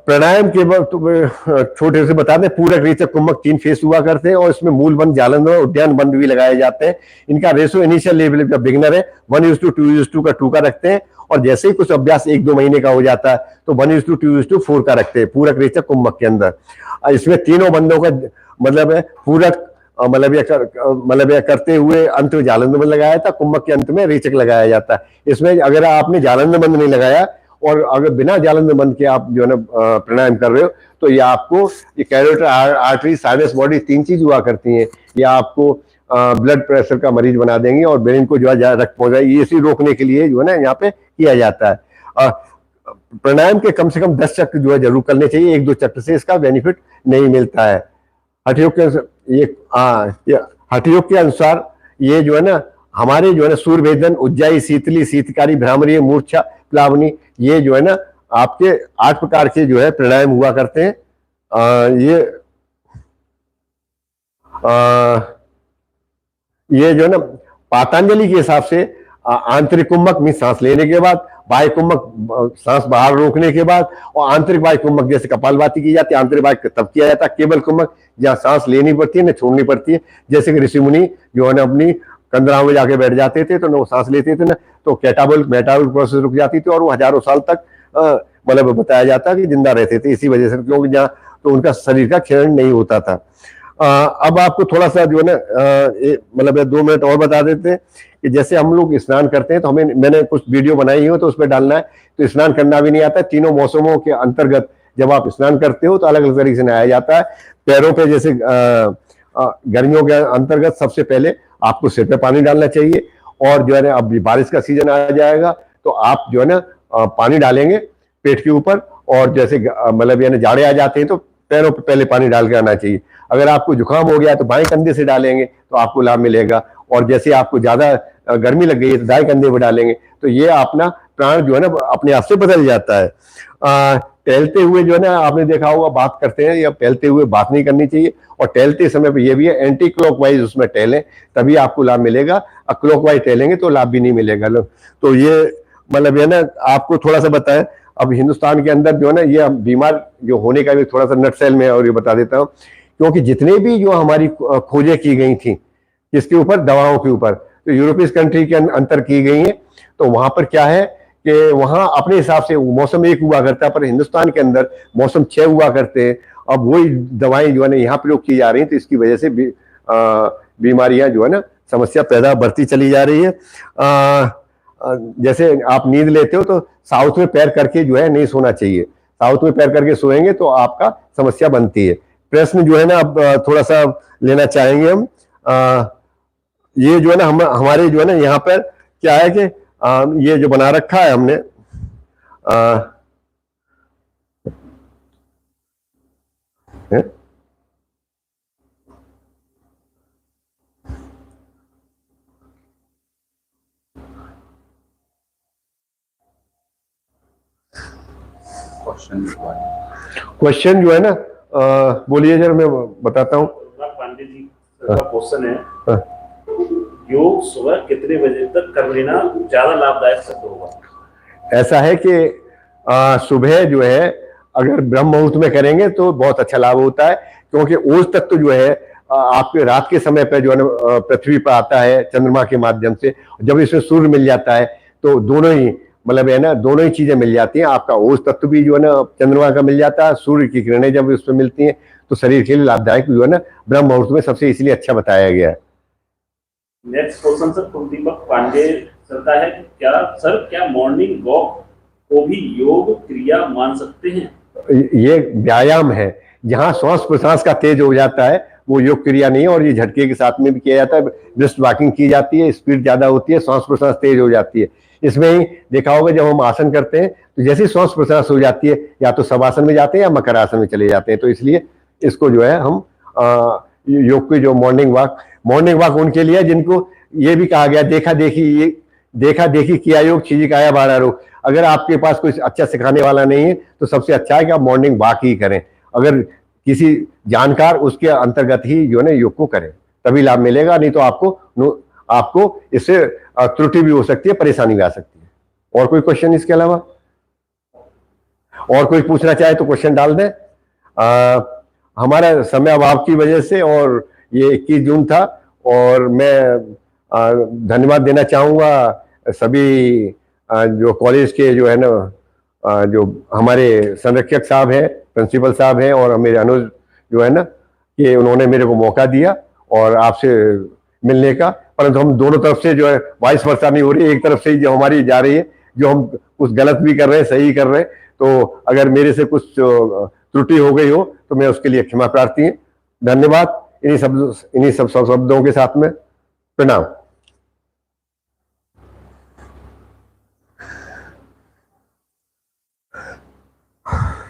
प्राणायाम के बाद छोटे से बता दें, पूरक रेचक कुंभक 3 फेस हुआ करते हैं और इसमें मूल बंद जालंधर और उद्यान बंद भी लगाए जाते हैं। इनका रेशो इनिशियल लेवल का बिगनर है 1:2:2 का 2 का रखते हैं, और जैसे ही कुछ अभ्यास 1-2 महीने का हो जाता है तो 1:2:4 का रखते हैं पूरक रेचक कुंभक के अंदर। इसमें तीनों बंदों का मतलब है पूरक मतलब यह करते हुए अंत में जालंधर बंद लगाया था, कुंभक के अंत में रेचक लगाया जाता है। इसमें अगर आपने जालंधर बंद नहीं लगाया और अगर बिना जालंधर बंद के आप जो है ना प्राणायाम कर रहे हो तो ये आपको ये कैरोटिड आर्टरी साइनस बॉडी 3 चीज हुआ करती हैं, ये आपको ब्लड प्रेशर का मरीज बना देंगे और ब्रेन को जो है रक्त पहुंचाएगी। ये इसी रोकने के लिए जो है ना यहाँ पे किया जाता है। प्राणायाम के कम से कम 10 चक्र जो है जरूर करने चाहिए, 1-2 चक्र से इसका बेनिफिट नहीं मिलता है। हठयोग के अनुसार ये जो है ना हमारे जो है ना सूर्यभेदन, उज्जाई, शीतली, शीतकारी, भ्रामरी, मूर्छा, प्लावनी, ये जो है ना आपके 8 प्रकार के जो है प्राणायाम हुआ करते हैं। ये जो है ना पातंजलि के हिसाब से आंतरिक कुंभक में सांस लेने के बाद, बाह्य कुंभक सांस बाहर रोकने के बाद, और आंतरिक बाह्य कुंभक जैसे कपालभाति की जाती है, आंतरिक बाह्य तब किया जाता है। केवल कुंभक जहाँ सांस लेनी पड़ती है ना छोड़नी पड़ती है, जैसे कि ऋषि मुनि जो है ना अपनी कंदराओं में जाके बैठ जाते थे तो वो सांस लेते थे ना तो मेटाबॉलिक प्रोसेस रुक जाती थी और वो हजारों साल तक मतलब बताया जाता है कि जिंदा रहते थे इसी वजह से, क्योंकि जहाँ तो उनका शरीर का क्षरण नहीं होता था। अब आपको थोड़ा सा जो है ना मतलब 2 मिनट और बता देते हैं कि जैसे हम लोग स्नान करते हैं तो हमें, मैंने कुछ वीडियो बनाई हो तो उसमें डालना है, तो स्नान करना भी नहीं आता। तीनों मौसमों के अंतर्गत जब आप स्नान करते हो तो अलग अलग तरीके से नहाया जाता है। पैरों पे जैसे गर्मियों के अंतर्गत सबसे पहले आपको सिर पे पानी डालना चाहिए, और जो है ना अब बारिश का सीजन आ जाएगा तो आप जो है ना पानी डालेंगे पेट के ऊपर, और जैसे मतलब यानी जाड़े आ जाते हैं तो पैरों पे पहले पानी डाल के आना चाहिए। अगर आपको जुकाम हो गया तो बाएं कंधे से डालेंगे तो आपको लाभ मिलेगा, और जैसे आपको ज्यादा गर्मी लग गई है तो दाएं कंधे पर डालेंगे, तो ये अपना प्राण जो है ना अपने आप से बदल जाता है। टहलते हुए जो है ना आपने देखा होगा बात करते हैं, या टहलते हुए बात नहीं करनी चाहिए, और टहलते समय पे ये भी है एंटी क्लॉकवाइज उसमें टहलें तभी आपको लाभ मिलेगा, क्लॉकवाइज टहलेंगे तो लाभ भी नहीं मिलेगा। तो ये मतलब है ना आपको थोड़ा सा बताएं। अब हिंदुस्तान के अंदर जो है ना ये बीमार जो होने का भी थोड़ा सा नटसेल में और ये बता देता हूँ, क्योंकि जितने भी जो हमारी खोजें की गई थी इसके ऊपर, दवाओं के ऊपर, तो यूरोपीय कंट्री के अंतर की गई है, तो वहां पर क्या है कि वहां अपने हिसाब से मौसम एक हुआ करता है, पर हिंदुस्तान के अंदर मौसम 6 हुआ करते हैं। अब वही दवाएं जो है ना यहाँ प्रयोग की जा रही हैं, तो इसकी वजह से बीमारियां जो है ना समस्या पैदा बढ़ती चली जा रही है। जैसे आप नींद लेते हो तो साउथ में पैर करके जो है नहीं सोना चाहिए, साउथ में पैर करके सोएंगे तो आपका समस्या बनती है। प्रश्न जो है ना अब थोड़ा सा लेना चाहेंगे हम। ये जो है ना हमारे जो है ना यहाँ पर क्या है कि ये जो बना रखा है हमने, क्वेश्चन जो है ना बोलिए जरा, मैं बताता हूँ। पांडे जी का क्वेश्चन है, योग सुबह कितने बजे तक कर लेना ज्यादा लाभदायक सिद्ध होगा? ऐसा है कि सुबह जो है अगर ब्रह्म मुहूर्त में करेंगे तो बहुत अच्छा लाभ होता है, क्योंकि ओज तत्व जो है आपके रात के समय पर जो है ना पृथ्वी पर आता है चंद्रमा के माध्यम से। जब इसमें सूर्य मिल जाता है तो दोनों ही मतलब है ना दोनों ही चीजें मिल जाती हैं। आपका ओज तत्व भी जो है ना चंद्रमा का मिल जाता है, सूर्य की किरणें जब उसमें मिलती हैं तो शरीर के लिए लाभदायक जो है ना ब्रह्म मुहूर्त में सबसे इसलिए अच्छा बताया गया है। Next question sir Kuldeepak Pandey sir का है, क्या मॉर्निंग वॉक को भी योग क्रिया मान सकते हैं? ये व्यायाम है, जहां श्वास प्रश्वास का तेज हो जाता है वो योग क्रिया नहीं है, और ये झटके के साथ में भी किया जाता है। ब्रिस्क वॉकिंग की जाती है, स्पीड ज्यादा होती है, श्वास प्रश्वास तेज हो जाती है। इसमें ही देखा होगा जब हम आसन करते हैं तो जैसे श्वास प्रश्वास हो जाती है या तो शवासन में जाते हैं या मकर आसन में चले जाते हैं। तो इसलिए इसको जो है हम योग की जो मॉर्निंग वॉक उनके लिए जिनको ये भी कहा गया देखा देखी किया योग चीज काया बारह रोग। अगर आपके पास कोई अच्छा सिखाने वाला नहीं है तो सबसे अच्छा है कि आप मॉर्निंग वॉक ही करें, अगर किसी जानकार उसके अंतर्गत ही जो है ना योग को करें तभी लाभ मिलेगा, नहीं तो आपको इससे त्रुटि भी हो सकती है, परेशानी भी आ सकती है। और कोई क्वेश्चन इसके अलावा? और कोई पूछना चाहे तो क्वेश्चन डाल दें। हमारा समय अभाव की वजह से, और ये 21 जून था, और मैं धन्यवाद देना चाहूँगा सभी जो कॉलेज के जो है ना जो हमारे संरक्षक साहब हैं, प्रिंसिपल साहब हैं, और मेरे अनुज जो है ना कि उन्होंने मेरे को मौका दिया और आपसे मिलने का। परंतु हम दोनों तरफ से जो है वाइस वर्सा नहीं हो रही, एक तरफ से ही जो हमारी जा रही है, जो हम कुछ गलत भी कर रहे हैं सही कर रहे हैं, तो अगर मेरे से कुछ त्रुटि हो गई हो तो मैं उसके लिए क्षमा प्रार्थी हूँ। धन्यवाद। इन्हीं सब शब्दों के साथ में प्रणाम।